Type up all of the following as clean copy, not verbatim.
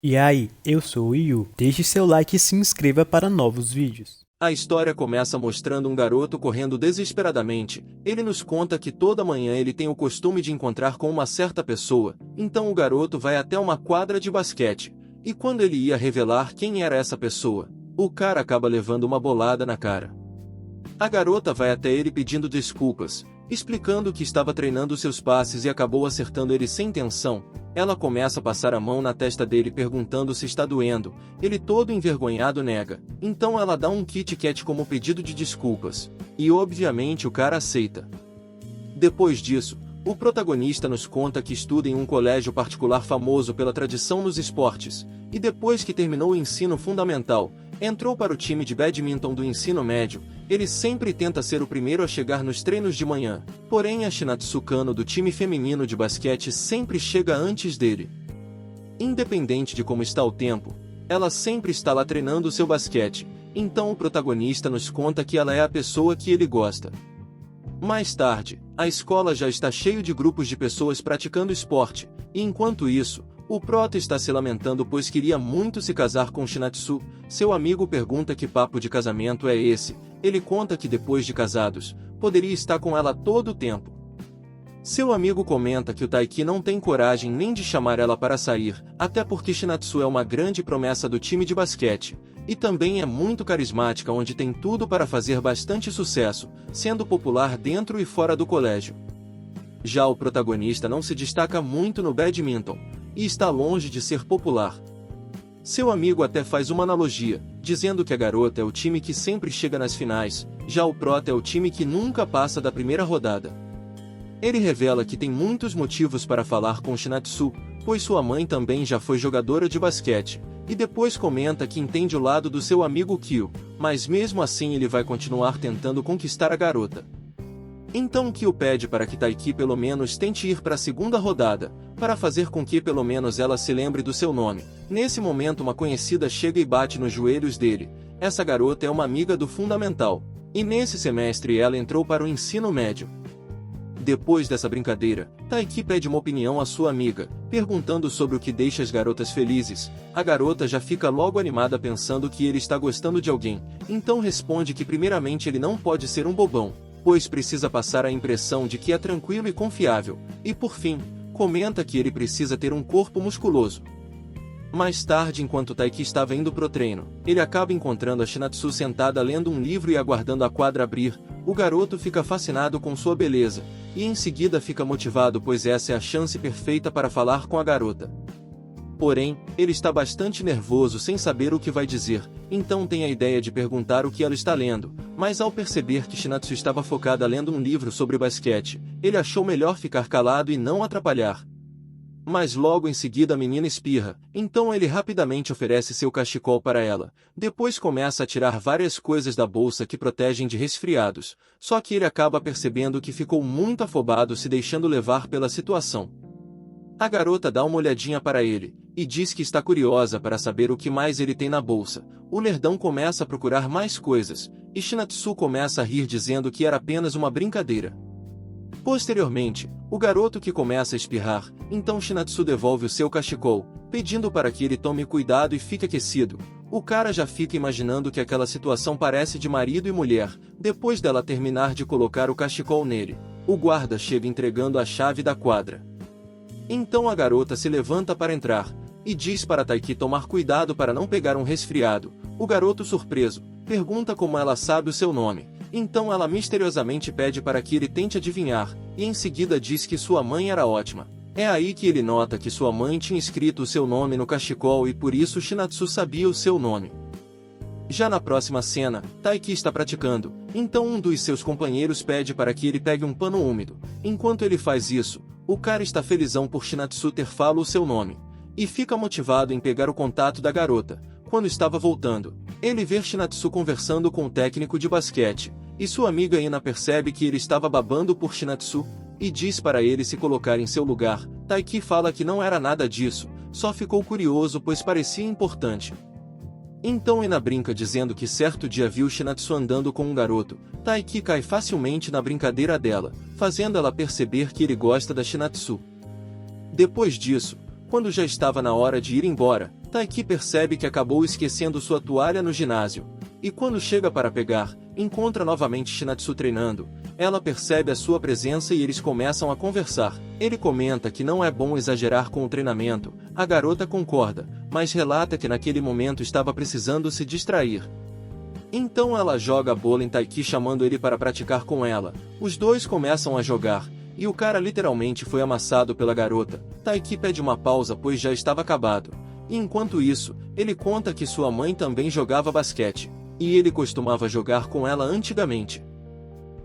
E aí, eu sou o Yu. Deixe seu like e se inscreva para novos vídeos. A história começa mostrando um garoto correndo desesperadamente. Ele nos conta que toda manhã ele tem o costume de encontrar com uma certa pessoa, então o garoto vai até uma quadra de basquete. E quando ele ia revelar quem era essa pessoa, o cara acaba levando uma bolada na cara. A garota vai até ele pedindo desculpas, explicando que estava treinando seus passes e acabou acertando ele sem intenção. Ela começa a passar a mão na testa dele perguntando se está doendo. Ele todo envergonhado nega. Então ela dá um Kit Kat como pedido de desculpas. E obviamente o cara aceita. Depois disso, o protagonista nos conta que estuda em um colégio particular famoso pela tradição nos esportes. E depois que terminou o ensino fundamental, entrou para o time de badminton do ensino médio. Ele sempre tenta ser o primeiro a chegar nos treinos de manhã, porém a Shinatsu Kano do time feminino de basquete sempre chega antes dele. Independente de como está o tempo, ela sempre está lá treinando seu basquete, então o protagonista nos conta que ela é a pessoa que ele gosta. Mais tarde, a escola já está cheio de grupos de pessoas praticando esporte, e enquanto isso, o prota está se lamentando pois queria muito se casar com Shinatsu. Seu amigo pergunta que papo de casamento é esse. Ele conta que depois de casados, poderia estar com ela todo o tempo. Seu amigo comenta que o Taiki não tem coragem nem de chamar ela para sair, até porque Shinatsu é uma grande promessa do time de basquete, e também é muito carismática onde tem tudo para fazer bastante sucesso, sendo popular dentro e fora do colégio. Já o protagonista não se destaca muito no badminton, e está longe de ser popular. Seu amigo até faz uma analogia, dizendo que a garota é o time que sempre chega nas finais, já o prota é o time que nunca passa da primeira rodada. Ele revela que tem muitos motivos para falar com Shinatsu, pois sua mãe também já foi jogadora de basquete, e depois comenta que entende o lado do seu amigo Kyo, mas mesmo assim ele vai continuar tentando conquistar a garota. Então Kyo pede para que Taiki pelo menos tente ir para a segunda rodada, para fazer com que pelo menos ela se lembre do seu nome. Nesse momento uma conhecida chega e bate nos joelhos dele. Essa garota é uma amiga do fundamental, e nesse semestre ela entrou para o ensino médio. Depois dessa brincadeira, Taiki pede uma opinião à sua amiga, perguntando sobre o que deixa as garotas felizes. A garota já fica logo animada pensando que ele está gostando de alguém, então responde que primeiramente ele não pode ser um bobão, pois precisa passar a impressão de que é tranquilo e confiável, e por fim, comenta que ele precisa ter um corpo musculoso. Mais tarde, enquanto Taiki estava indo pro treino, ele acaba encontrando a Shinatsu sentada lendo um livro e aguardando a quadra abrir. O garoto fica fascinado com sua beleza, e em seguida fica motivado pois essa é a chance perfeita para falar com a garota. Porém, ele está bastante nervoso sem saber o que vai dizer, então tem a ideia de perguntar o que ela está lendo, mas ao perceber que Shinatsu estava focada lendo um livro sobre basquete, ele achou melhor ficar calado e não atrapalhar. Mas logo em seguida a menina espirra, então ele rapidamente oferece seu cachecol para ela, depois começa a tirar várias coisas da bolsa que protegem de resfriados, só que ele acaba percebendo que ficou muito afobado se deixando levar pela situação. A garota dá uma olhadinha para ele, e diz que está curiosa para saber o que mais ele tem na bolsa. O nerdão começa a procurar mais coisas, e Shinatsu começa a rir dizendo que era apenas uma brincadeira. Posteriormente, o garoto que começa a espirrar, então Shinatsu devolve o seu cachecol, pedindo para que ele tome cuidado e fique aquecido. O cara já fica imaginando que aquela situação parece de marido e mulher, depois dela terminar de colocar o cachecol nele. O guarda chega entregando a chave da quadra. Então a garota se levanta para entrar, e diz para Taiki tomar cuidado para não pegar um resfriado. O garoto surpreso, pergunta como ela sabe o seu nome, então ela misteriosamente pede para que ele tente adivinhar, e em seguida diz que sua mãe era ótima. É aí que ele nota que sua mãe tinha escrito o seu nome no cachecol e por isso Shinatsu sabia o seu nome. Já na próxima cena, Taiki está praticando, então um dos seus companheiros pede para que ele pegue um pano úmido. Enquanto ele faz isso, o cara está felizão por Shinatsu ter falado o seu nome, e fica motivado em pegar o contato da garota. Quando estava voltando, ele vê Shinatsu conversando com o técnico de basquete, e sua amiga Ina percebe que ele estava babando por Shinatsu, e diz para ele se colocar em seu lugar. Taiki fala que não era nada disso, só ficou curioso pois parecia importante. Então Ina brinca dizendo que certo dia viu Shinatsu andando com um garoto. Taiki cai facilmente na brincadeira dela, fazendo ela perceber que ele gosta da Shinatsu. Depois disso, quando já estava na hora de ir embora, Taiki percebe que acabou esquecendo sua toalha no ginásio. E quando chega para pegar, encontra novamente Shinatsu treinando. Ela percebe a sua presença e eles começam a conversar. Ele comenta que não é bom exagerar com o treinamento. A garota concorda, mas relata que naquele momento estava precisando se distrair. Então ela joga a bola em Taiki chamando ele para praticar com ela. Os dois começam a jogar, e o cara literalmente foi amassado pela garota. Taiki pede uma pausa pois já estava acabado. E enquanto isso, ele conta que sua mãe também jogava basquete, e ele costumava jogar com ela antigamente.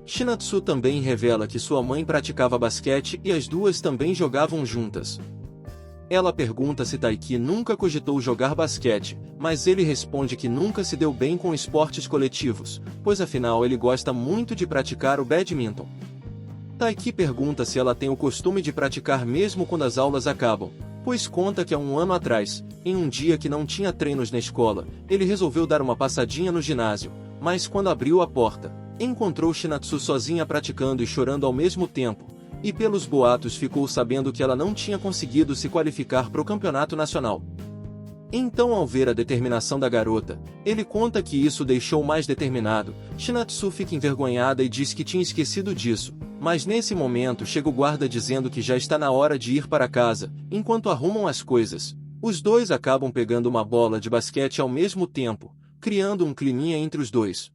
Shinatsu também revela que sua mãe praticava basquete e as duas também jogavam juntas. Ela pergunta se Taiki nunca cogitou jogar basquete, mas ele responde que nunca se deu bem com esportes coletivos, pois afinal ele gosta muito de praticar o badminton. Taiki pergunta se ela tem o costume de praticar mesmo quando as aulas acabam, pois conta que há um ano atrás, em um dia que não tinha treinos na escola, ele resolveu dar uma passadinha no ginásio, mas quando abriu a porta, encontrou Shinatsu sozinha praticando e chorando ao mesmo tempo, e pelos boatos ficou sabendo que ela não tinha conseguido se qualificar para o campeonato nacional. Então, ao ver a determinação da garota, ele conta que isso deixou mais determinado. Shinatsu fica envergonhada e diz que tinha esquecido disso, mas nesse momento chega o guarda dizendo que já está na hora de ir para casa. Enquanto arrumam as coisas, os dois acabam pegando uma bola de basquete ao mesmo tempo, criando um climinha entre os dois.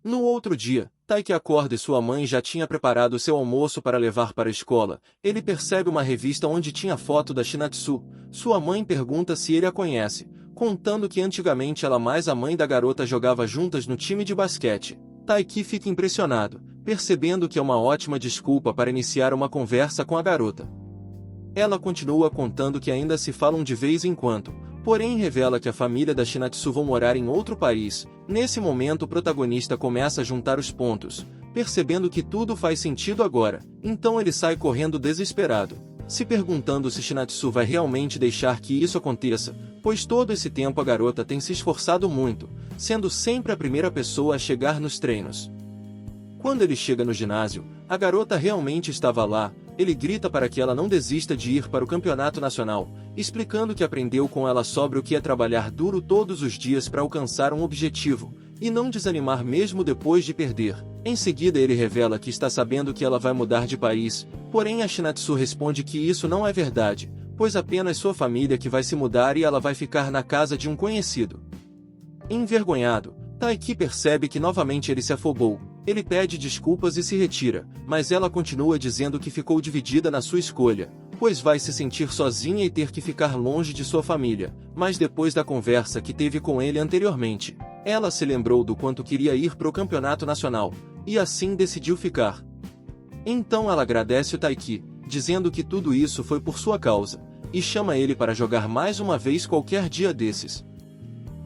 No outro dia, Taiki acorda e sua mãe já tinha preparado seu almoço para levar para a escola. Ele percebe uma revista onde tinha foto da Shinatsu. Sua mãe pergunta se ele a conhece, contando que antigamente ela mais a mãe da garota jogava juntas no time de basquete. Taiki fica impressionado, percebendo que é uma ótima desculpa para iniciar uma conversa com a garota. Ela continua contando que ainda se falam de vez em quando, porém revela que a família da Shinatsu vão morar em outro país. Nesse momento o protagonista começa a juntar os pontos, percebendo que tudo faz sentido agora, então ele sai correndo desesperado, se perguntando se Shinatsu vai realmente deixar que isso aconteça, pois todo esse tempo a garota tem se esforçado muito, sendo sempre a primeira pessoa a chegar nos treinos. Quando ele chega no ginásio, a garota realmente estava lá. Ele grita para que ela não desista de ir para o campeonato nacional, explicando que aprendeu com ela sobre o que é trabalhar duro todos os dias para alcançar um objetivo, e não desanimar mesmo depois de perder. Em seguida ele revela que está sabendo que ela vai mudar de país, porém a Shinatsu responde que isso não é verdade, pois apenas sua família que vai se mudar e ela vai ficar na casa de um conhecido. Envergonhado, Taiki percebe que novamente ele se afobou. Ele pede desculpas e se retira, mas ela continua dizendo que ficou dividida na sua escolha, pois vai se sentir sozinha e ter que ficar longe de sua família. Mas depois da conversa que teve com ele anteriormente, ela se lembrou do quanto queria ir para o campeonato nacional, e assim decidiu ficar. Então ela agradece o Taiki, dizendo que tudo isso foi por sua causa, e chama ele para jogar mais uma vez qualquer dia desses.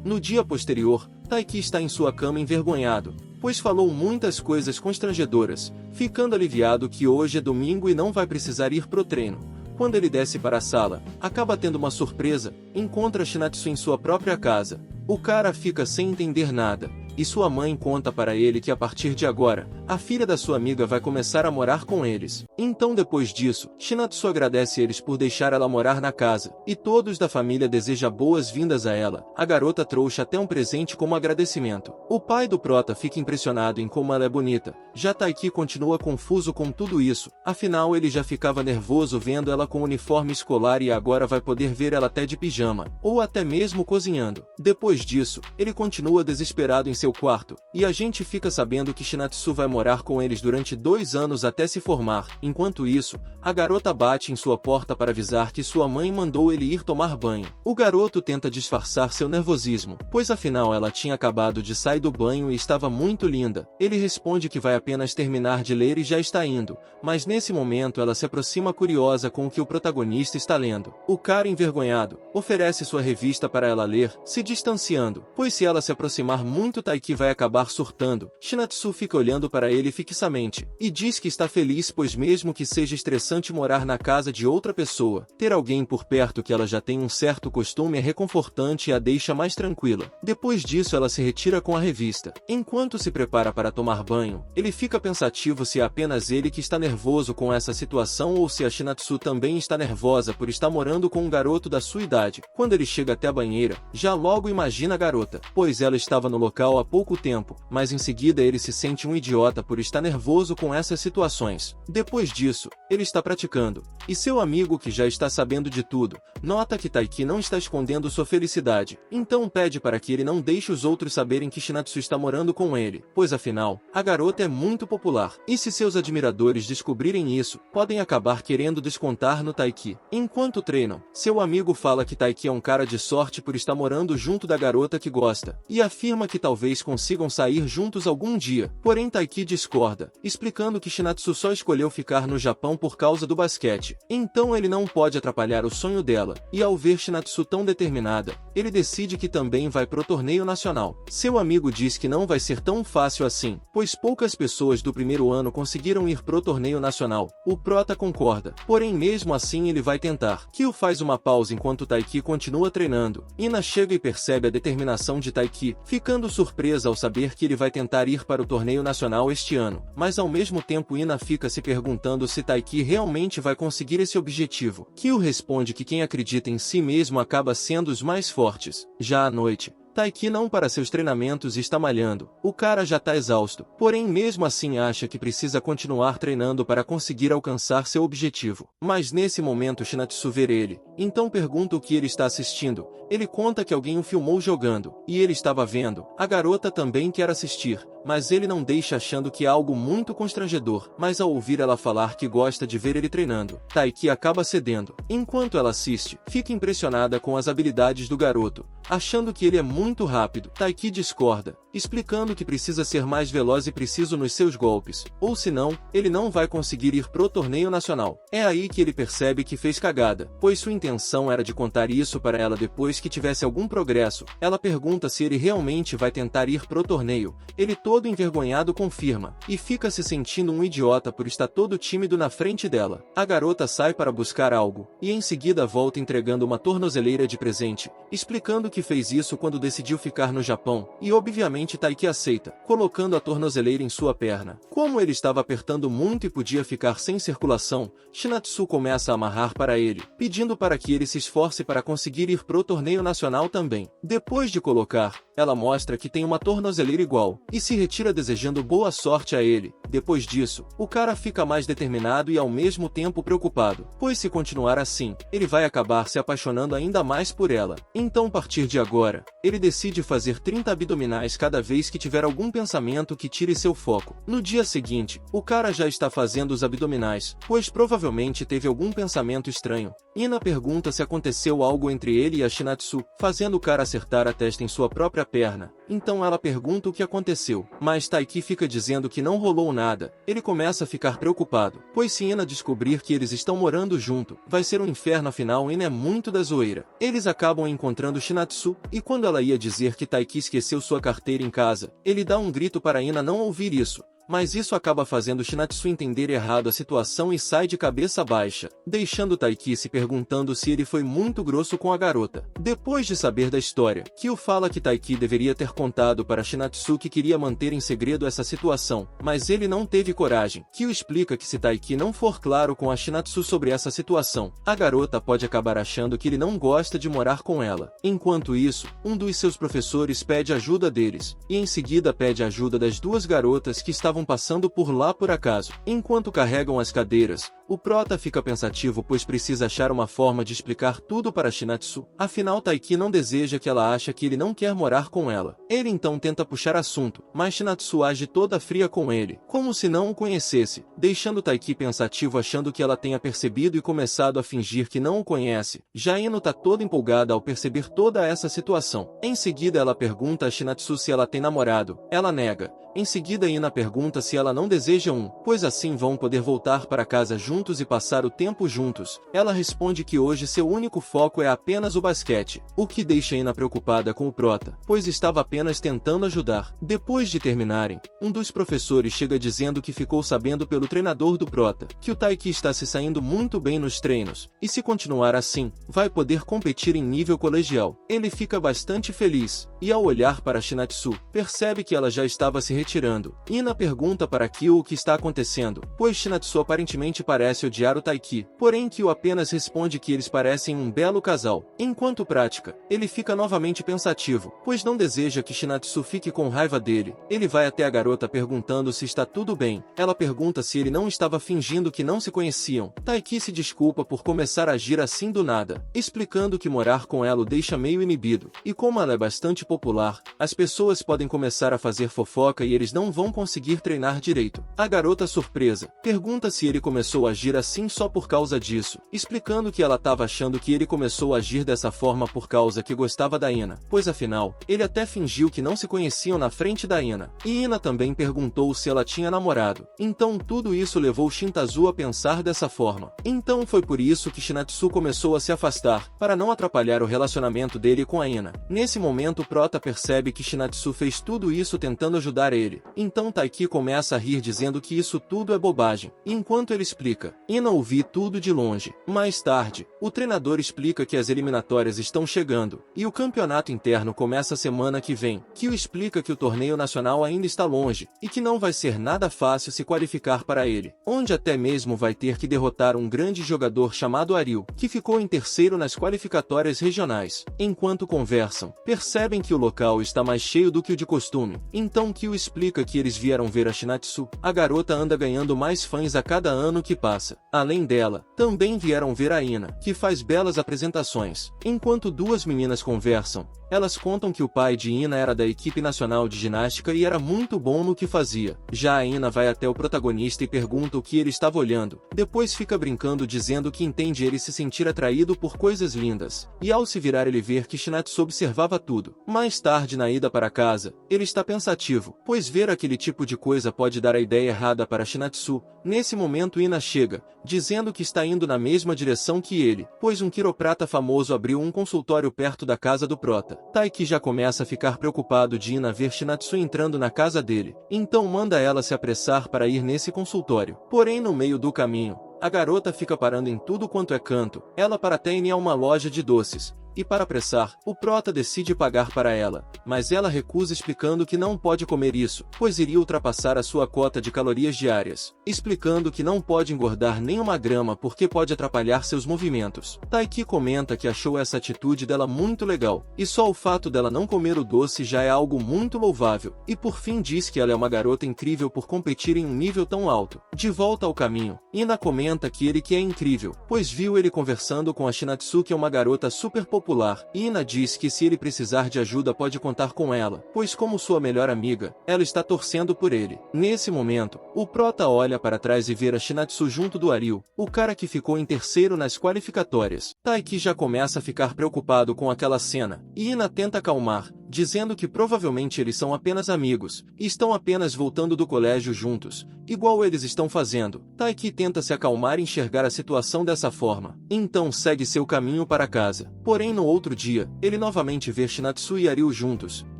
No dia posterior, Taiki está em sua cama envergonhado, pois falou muitas coisas constrangedoras, ficando aliviado que hoje é domingo e não vai precisar ir pro treino. Quando ele desce para a sala, acaba tendo uma surpresa, encontra Shinatsu em sua própria casa. O cara fica sem entender nada, e sua mãe conta para ele que a partir de agora, a filha da sua amiga vai começar a morar com eles. Então depois disso, Shinatsu agradece eles por deixar ela morar na casa, e todos da família desejam boas-vindas a ela. A garota trouxe até um presente como agradecimento. O pai do prota fica impressionado em como ela é bonita, já Taiki continua confuso com tudo isso, afinal ele já ficava nervoso vendo ela com uniforme escolar e agora vai poder ver ela até de pijama, ou até mesmo cozinhando. Depois disso, ele continua desesperado em seu quarto, e a gente fica sabendo que Shinatsu vai morar com eles durante 2 anos até se formar. Enquanto isso, a garota bate em sua porta para avisar que sua mãe mandou ele ir tomar banho. O garoto tenta disfarçar seu nervosismo, pois afinal ela tinha acabado de sair do banho e estava muito linda. Ele responde que vai apenas terminar de ler e já está indo, mas nesse momento ela se aproxima curiosa com o que o protagonista está lendo. O cara envergonhado oferece sua revista para ela ler, se distanciando, pois se ela se aproximar muito Taiki Taiki vai acabar surtando. Shinatsu fica olhando para ele fixamente e diz que está feliz, pois mesmo que seja estressante morar na casa de outra pessoa, ter alguém por perto que ela já tem um certo costume é reconfortante e a deixa mais tranquila. Depois disso, ela se retira com a revista. Enquanto se prepara para tomar banho, ele fica pensativo se é apenas ele que está nervoso com essa situação ou se a Shinatsu também está nervosa por estar morando com um garoto da sua idade. Quando ele chega até a banheira, já logo imagina a garota, pois ela estava no local há pouco tempo, mas em seguida ele se sente um idiota por estar nervoso com essas situações. Depois disso, ele está praticando, e seu amigo, que já está sabendo de tudo, nota que Taiki não está escondendo sua felicidade, então pede para que ele não deixe os outros saberem que Shinatsu está morando com ele, pois afinal, a garota é muito popular, e se seus admiradores descobrirem isso, podem acabar querendo descontar no Taiki. Enquanto treinam, seu amigo fala que Taiki é um cara de sorte por estar morando junto da garota que gosta, e afirma que talvez consigam sair juntos algum dia, porém Taiki discorda, explicando que Shinatsu só escolheu ficar no Japão por causa do basquete, então ele não pode atrapalhar o sonho dela, e ao ver Shinatsu tão determinada, ele decide que também vai pro torneio nacional. Seu amigo diz que não vai ser tão fácil assim, pois poucas pessoas do primeiro ano conseguiram ir pro torneio nacional. O prota concorda, porém mesmo assim ele vai tentar. Kyo faz uma pausa enquanto Taiki continua treinando. Ina chega e percebe a determinação de Taiki, ficando surpresa ao saber que ele vai tentar ir para o torneio nacional este ano, mas ao mesmo tempo Ina fica se perguntando se Taiki realmente vai conseguir esse objetivo. Kyo responde que quem acredita em si mesmo acaba sendo os mais fortes. Já à noite, Taiki não para seus treinamentos e está malhando. O cara já está exausto, porém mesmo assim acha que precisa continuar treinando para conseguir alcançar seu objetivo. Mas nesse momento Shinatsu vê ele, então pergunta o que ele está assistindo. Ele conta que alguém o filmou jogando, e ele estava vendo. A garota também quer assistir, mas ele não deixa, achando que é algo muito constrangedor. Mas ao ouvir ela falar que gosta de ver ele treinando, Taiki acaba cedendo. Enquanto ela assiste, fica impressionada com as habilidades do garoto, achando que ele é muito rápido. Taiki discorda, explicando que precisa ser mais veloz e preciso nos seus golpes, ou senão, ele não vai conseguir ir pro torneio nacional. É aí que ele percebe que fez cagada, pois sua intenção era de contar isso para ela depois que tivesse algum progresso. Ela pergunta se ele realmente vai tentar ir pro torneio. Ele todo envergonhado confirma, e fica se sentindo um idiota por estar todo tímido na frente dela. A garota sai para buscar algo, e em seguida volta entregando uma tornozeleira de presente, explicando que fez isso quando decidiu ficar no Japão, e obviamente Taiki aceita, colocando a tornozeleira em sua perna. Como ele estava apertando muito e podia ficar sem circulação, Shinatsu começa a amarrar para ele, pedindo para que ele se esforce para conseguir ir pro torneio nacional também. Depois de colocar, ela mostra que tem uma tornozeleira igual, e se retira desejando boa sorte a ele. Depois disso, o cara fica mais determinado e ao mesmo tempo preocupado, pois se continuar assim, ele vai acabar se apaixonando ainda mais por ela. Então a partir de agora, ele decide fazer 30 abdominais cada vez que tiver algum pensamento que tire seu foco. No dia seguinte, o cara já está fazendo os abdominais, pois provavelmente teve algum pensamento estranho. Ina pergunta se aconteceu algo entre ele e a Shinatsu, fazendo o cara acertar a testa em sua própria perna. Então ela pergunta o que aconteceu, mas Taiki fica dizendo que não rolou nada. Ele começa a ficar preocupado, pois se Ina descobrir que eles estão morando junto, vai ser um inferno, afinal Ina é muito da zoeira. Eles acabam encontrando Shinatsu, e quando ela ia dizer que Taiki esqueceu sua carteira em casa, ele dá um grito para Ina não ouvir isso. Mas isso acaba fazendo Shinatsu entender errado a situação e sai de cabeça baixa, deixando Taiki se perguntando se ele foi muito grosso com a garota. Depois de saber da história, Kyo fala que Taiki deveria ter contado para Shinatsu que queria manter em segredo essa situação, mas ele não teve coragem. Kyo explica que se Taiki não for claro com a Shinatsu sobre essa situação, a garota pode acabar achando que ele não gosta de morar com ela. Enquanto isso, um dos seus professores pede ajuda deles, e em seguida pede ajuda das duas garotas que estavam passando por lá por acaso. Enquanto carregam as cadeiras, o prota fica pensativo, pois precisa achar uma forma de explicar tudo para Shinatsu. Afinal, Taiki não deseja, que ela acha que ele não quer morar com ela. Ele então tenta puxar assunto, mas Shinatsu age toda fria com ele, como se não o conhecesse, deixando Taiki pensativo, achando que ela tenha percebido e começado a fingir que não o conhece. Já Ino tá toda empolgada ao perceber toda essa situação. Em seguida ela pergunta a Shinatsu se ela tem namorado. Ela nega. Em seguida Ina pergunta se ela não deseja um, pois assim vão poder voltar para casa juntos juntos e passar o tempo juntos. Ela responde que hoje seu único foco é apenas o basquete, o que deixa Ina preocupada com o prota, pois estava apenas tentando ajudar. Depois de terminarem, um dos professores chega dizendo que ficou sabendo pelo treinador do prota que o Taiki está se saindo muito bem nos treinos, e se continuar assim, vai poder competir em nível colegial. Ele fica bastante feliz, e ao olhar para Shinatsu, percebe que ela já estava se retirando. Ina pergunta para Kyo o que está acontecendo, pois Shinatsu aparentemente parece odiar o Taiki, porém Kyo apenas responde que eles parecem um belo casal. Enquanto prática, ele fica novamente pensativo, pois não deseja que Shinatsu fique com raiva dele. Ele vai até a garota perguntando se está tudo bem. Ela pergunta se ele não estava fingindo que não se conheciam. Taiki se desculpa por começar a agir assim do nada, explicando que morar com ela o deixa meio inibido, e como ela é bastante popular, as pessoas podem começar a fazer fofoca e eles não vão conseguir treinar direito. A garota, surpresa, pergunta se ele começou a agir assim só por causa disso, explicando que ela estava achando que ele começou a agir dessa forma por causa que gostava da Ina, pois afinal, ele até fingiu que não se conheciam na frente da Ina. E Ina também perguntou se ela tinha namorado. Então tudo isso levou Shintazu a pensar dessa forma. Então foi por isso que Shinatsu começou a se afastar, para não atrapalhar o relacionamento dele com a Ina. Nesse momento o prota percebe que Shinatsu fez tudo isso tentando ajudar ele. Então Taiki começa a rir dizendo que isso tudo é bobagem. Enquanto ele explica, Ina ouve tudo de longe. Mais tarde, o treinador explica que as eliminatórias estão chegando, e o campeonato interno começa a semana que vem. Kyo explica que o torneio nacional ainda está longe, e que não vai ser nada fácil se qualificar para ele, onde até mesmo vai ter que derrotar um grande jogador chamado Ariu, que ficou em terceiro nas qualificatórias regionais. Enquanto conversam, percebem que o local está mais cheio do que o de costume. Então Kyo explica que eles vieram ver a Shinatsu. A garota anda ganhando mais fãs a cada ano que passa. Além dela, também vieram ver a Ina, que faz belas apresentações. Enquanto duas meninas conversam, elas contam que o pai de Ina era da equipe nacional de ginástica e era muito bom no que fazia. Já a Ina vai até o protagonista e pergunta o que ele estava olhando. Depois fica brincando dizendo que entende ele se sentir atraído por coisas lindas. E ao se virar ele vê que Shinatsu observava tudo. Mais tarde na ida para casa, ele está pensativo, pois ver aquele tipo de coisa pode dar a ideia errada para Shinatsu. Nesse momento Ina chega, dizendo que está indo na mesma direção que ele, pois um quiroprata famoso abriu um consultório perto da casa do prota. Taiki já começa a ficar preocupado de Ina ver Shinatsu entrando na casa dele, então manda ela se apressar para ir nesse consultório. Porém no meio do caminho, a garota fica parando em tudo quanto é canto. Ela para até ir a uma loja de doces, e para apressar, o prota decide pagar para ela, mas ela recusa explicando que não pode comer isso, pois iria ultrapassar a sua cota de calorias diárias, explicando que não pode engordar nem uma grama porque pode atrapalhar seus movimentos. Taiki comenta que achou essa atitude dela muito legal, e só o fato dela não comer o doce já é algo muito louvável, e por fim diz que ela é uma garota incrível por competir em um nível tão alto. De volta ao caminho, Ina comenta que ele que é incrível, pois viu ele conversando com a Shinatsu, que é uma garota super popular. Ina diz que se ele precisar de ajuda pode contar com ela, pois como sua melhor amiga, ela está torcendo por ele. Nesse momento, o prota olha para trás e vê a Shinatsu junto do Ariu, o cara que ficou em terceiro nas qualificatórias. Taiki já começa a ficar preocupado com aquela cena, e Ina tenta acalmar, dizendo que provavelmente eles são apenas amigos, e estão apenas voltando do colégio juntos, igual eles estão fazendo. Taiki tenta se acalmar e enxergar a situação dessa forma, então segue seu caminho para casa. Porém no outro dia, ele novamente vê Shinatsu e Ariu juntos.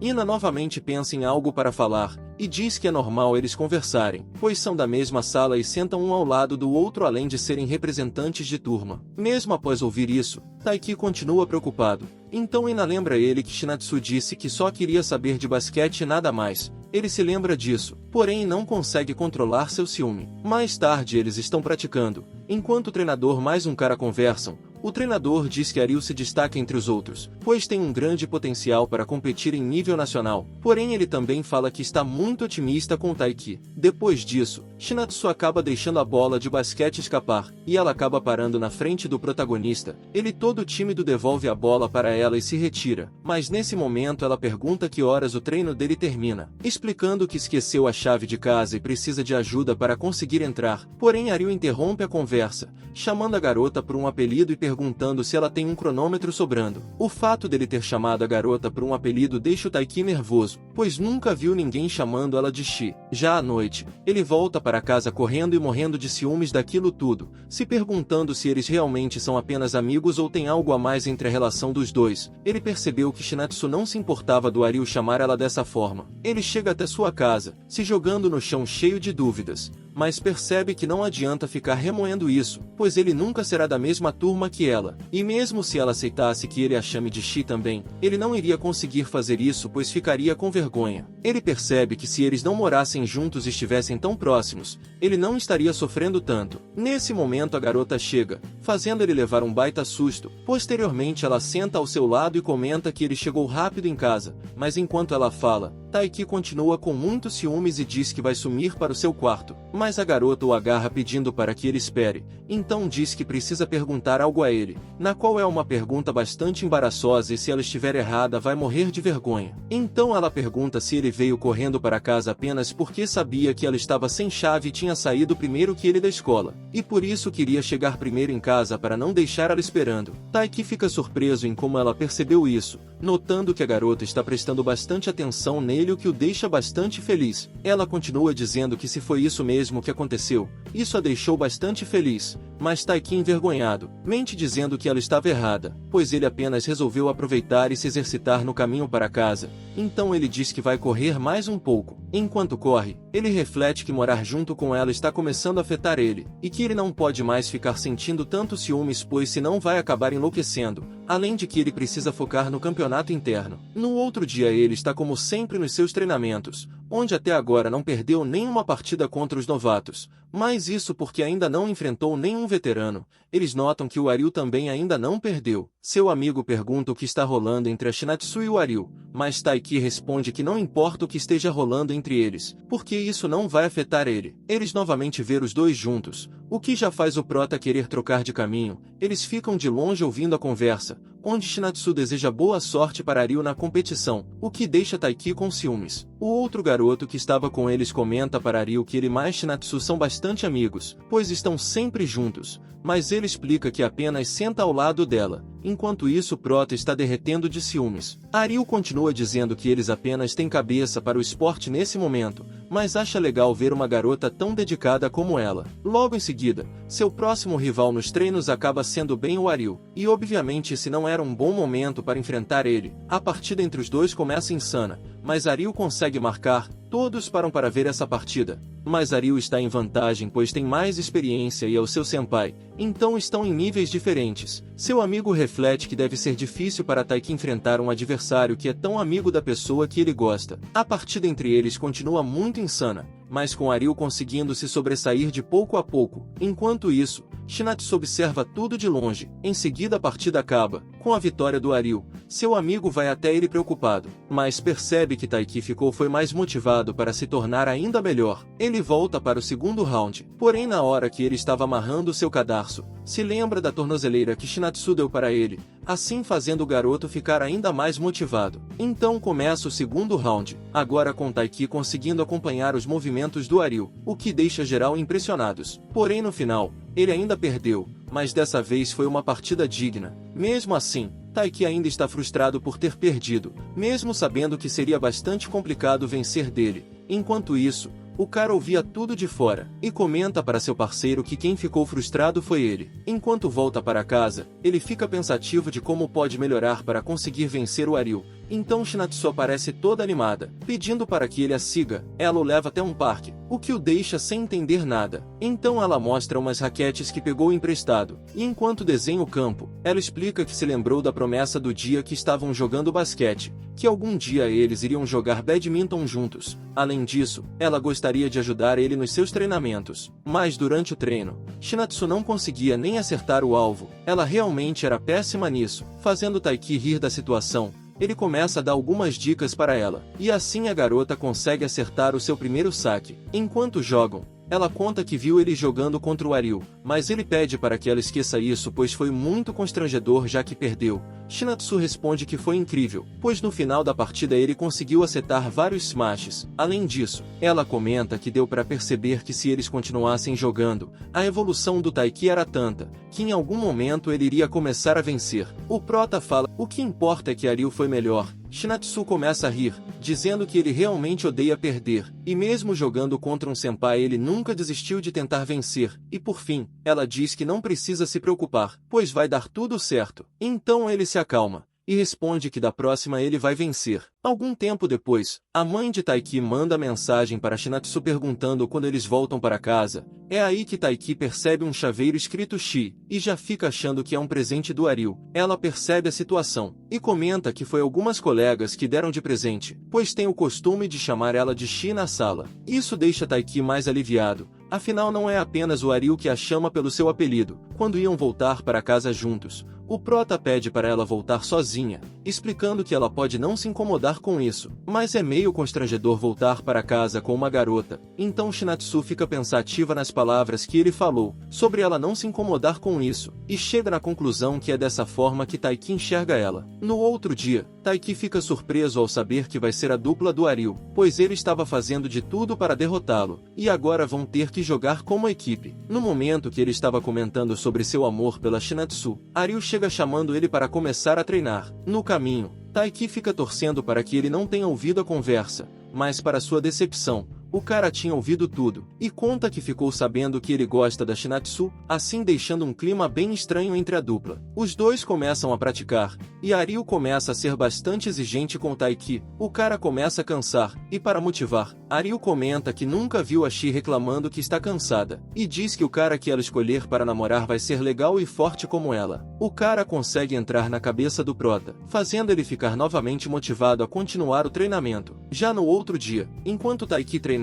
Ina novamente pensa em algo para falar, e diz que é normal eles conversarem, pois são da mesma sala e sentam um ao lado do outro além de serem representantes de turma. Mesmo após ouvir isso, Taiki continua preocupado. Então Ina lembra ele que Shinatsu disse que só queria saber de basquete e nada mais. Ele se lembra disso, porém não consegue controlar seu ciúme. Mais tarde eles estão praticando. Enquanto o treinador mais um cara conversam, o treinador diz que Ariu se destaca entre os outros, pois tem um grande potencial para competir em nível nacional. Porém ele também fala que está muito otimista com o Taiki. Depois disso, Shinatsu acaba deixando a bola de basquete escapar, e ela acaba parando na frente do protagonista. Ele todo tímido devolve a bola para ela e se retira, mas nesse momento ela pergunta que horas o treino dele termina, explicando que esqueceu a chave de casa e precisa de ajuda para conseguir entrar. Porém Ariu interrompe a conversa, chamando a garota por um apelido e perguntando se ela tem um cronômetro sobrando. O fato dele ter chamado a garota por um apelido deixa o Taiki nervoso, pois nunca viu ninguém chamando ela de Shi. Já à noite, ele volta para casa correndo e morrendo de ciúmes daquilo tudo, se perguntando se eles realmente são apenas amigos ou tem algo a mais entre a relação dos dois. Ele percebeu que Shinatsu não se importava do Aryu chamar ela dessa forma. Ele chega até sua casa, se jogando no chão cheio de dúvidas, mas percebe que não adianta ficar remoendo isso, pois ele nunca será da mesma turma que ela. E mesmo se ela aceitasse que ele a chame de Shi também, ele não iria conseguir fazer isso pois ficaria com vergonha. Ele percebe que se eles não morassem juntos e estivessem tão próximos, ele não estaria sofrendo tanto. Nesse momento a garota chega, fazendo ele levar um baita susto. Posteriormente ela senta ao seu lado e comenta que ele chegou rápido em casa, mas enquanto ela fala, Taiki continua com muitos ciúmes e diz que vai sumir para o seu quarto, mas a garota o agarra pedindo para que ele espere, então diz que precisa perguntar algo a ele, na qual é uma pergunta bastante embaraçosa e se ela estiver errada vai morrer de vergonha. Então ela pergunta se ele veio correndo para casa apenas porque sabia que ela estava sem chave e tinha saído primeiro que ele da escola, e por isso queria chegar primeiro em casa para não deixar ela esperando. Taiki fica surpreso em como ela percebeu isso, notando que a garota está prestando bastante atenção nele, o que o deixa bastante feliz. Ela continua dizendo que se foi isso mesmo que aconteceu, isso a deixou bastante feliz, mas Taiki envergonhado, mente dizendo que ela estava errada, pois ele apenas resolveu aproveitar e se exercitar no caminho para casa. Então ele diz que vai correr mais um pouco. Enquanto corre, ele reflete que morar junto com ela está começando a afetar ele, e que ele não pode mais ficar sentindo tanto ciúmes pois senão vai acabar enlouquecendo, além de que ele precisa focar no campeonato interno. No outro dia ele está como sempre nos seus treinamentos, onde até agora não perdeu nenhuma partida contra os novatos, mas isso porque ainda não enfrentou nenhum veterano. Eles notam que o Aryu também ainda não perdeu. Seu amigo pergunta o que está rolando entre a Shinatsu e o Aryu, mas Taiki responde que não importa o que esteja rolando entre eles, porque isso não vai afetar ele. Eles novamente vê os dois juntos, o que já faz o prota querer trocar de caminho. Eles ficam de longe ouvindo a conversa, onde Shinatsu deseja boa sorte para Aryu na competição, o que deixa Taiki com ciúmes. O outro garoto que estava com eles comenta para Aryu que ele mais Shinatsu são bastante amigos, pois estão sempre juntos, mas ele explica que apenas senta ao lado dela. Enquanto isso, Prota está derretendo de ciúmes. Aryu continua dizendo que eles apenas têm cabeça para o esporte nesse momento, mas acha legal ver uma garota tão dedicada como ela. Logo em seguida, seu próximo rival nos treinos acaba sendo bem o Aryu, e obviamente esse não era um bom momento para enfrentar ele. A partida entre os dois começa insana, mas Aryu consegue marcar. Todos param para ver essa partida, mas Aryu está em vantagem pois tem mais experiência e é o seu senpai, então estão em níveis diferentes. Seu amigo reflete que deve ser difícil para Taiki enfrentar um adversário que é tão amigo da pessoa que ele gosta. A partida entre eles continua muito insana, mas com Aryu conseguindo se sobressair de pouco a pouco. Enquanto isso, Shinatsu observa tudo de longe. Em seguida a partida acaba, com a vitória do Aryu. Seu amigo vai até ele preocupado, mas percebe que Taiki foi mais motivado para se tornar ainda melhor. Ele volta para o segundo round, porém na hora que ele estava amarrando seu cadarço, se lembra da tornozeleira que Shinatsu deu para ele, assim fazendo o garoto ficar ainda mais motivado. Então começa o segundo round, agora com Taiki conseguindo acompanhar os movimentos do Aryu, o que deixa geral impressionados. Porém no final, ele ainda perdeu, mas dessa vez foi uma partida digna. Mesmo assim, Taiki ainda está frustrado por ter perdido, mesmo sabendo que seria bastante complicado vencer dele. Enquanto isso, o cara ouvia tudo de fora, e comenta para seu parceiro que quem ficou frustrado foi ele. Enquanto volta para casa, ele fica pensativo de como pode melhorar para conseguir vencer o Aryu. Então Shinatsu aparece toda animada, pedindo para que ele a siga. Ela o leva até um parque, o que o deixa sem entender nada. Então ela mostra umas raquetes que pegou emprestado, e enquanto desenha o campo, ela explica que se lembrou da promessa do dia que estavam jogando basquete, que algum dia eles iriam jogar badminton juntos. Além disso, ela gostaria de ajudar ele nos seus treinamentos. Mas durante o treino, Shinatsu não conseguia nem acertar o alvo. Ela realmente era péssima nisso, fazendo Taiki rir da situação. Ele começa a dar algumas dicas para ela, e assim a garota consegue acertar o seu primeiro saque. Enquanto jogam, ela conta que viu ele jogando contra o Aryu, mas ele pede para que ela esqueça isso pois foi muito constrangedor já que perdeu. Shinatsu responde que foi incrível, pois no final da partida ele conseguiu acertar vários smashes. Além disso, ela comenta que deu para perceber que se eles continuassem jogando, a evolução do Taiki era tanta, que em algum momento ele iria começar a vencer. O prota fala, o que importa é que Aryu foi melhor. Shinatsu começa a rir, dizendo que ele realmente odeia perder, e mesmo jogando contra um senpai ele nunca desistiu de tentar vencer, e por fim, ela diz que não precisa se preocupar, pois vai dar tudo certo. Então ele se acalma, e responde que da próxima ele vai vencer. Algum tempo depois, a mãe de Taiki manda mensagem para Shinatsu perguntando quando eles voltam para casa. É aí que Taiki percebe um chaveiro escrito Shi, e já fica achando que é um presente do Aryu. Ela percebe a situação, e comenta que foi algumas colegas que deram de presente, pois tem o costume de chamar ela de Shi na sala. Isso deixa Taiki mais aliviado, afinal não é apenas o Aryu que a chama pelo seu apelido. Quando iam voltar para casa juntos, o prota pede para ela voltar sozinha, explicando que ela pode não se incomodar com isso, mas é meio constrangedor voltar para casa com uma garota. Então Shinatsu fica pensativa nas palavras que ele falou, sobre ela não se incomodar com isso, e chega na conclusão que é dessa forma que Taiki enxerga ela. No outro dia, Taiki fica surpreso ao saber que vai ser a dupla do Aryu, pois ele estava fazendo de tudo para derrotá-lo, e agora vão ter que jogar como equipe. No momento que ele estava comentando sobre seu amor pela Shinatsu, Aryu chega chamando ele para começar a treinar. No caminho, Taiki fica torcendo para que ele não tenha ouvido a conversa, mas para sua decepção, o cara tinha ouvido tudo, e conta que ficou sabendo que ele gosta da Shinatsu, assim deixando um clima bem estranho entre a dupla. Os dois começam a praticar, e Aryu começa a ser bastante exigente com Taiki. O cara começa a cansar, e para motivar, Aryu comenta que nunca viu a Shi reclamando que está cansada, e diz que o cara que ela escolher para namorar vai ser legal e forte como ela. O cara consegue entrar na cabeça do prota, fazendo ele ficar novamente motivado a continuar o treinamento. Já no outro dia, enquanto Taiki treinava,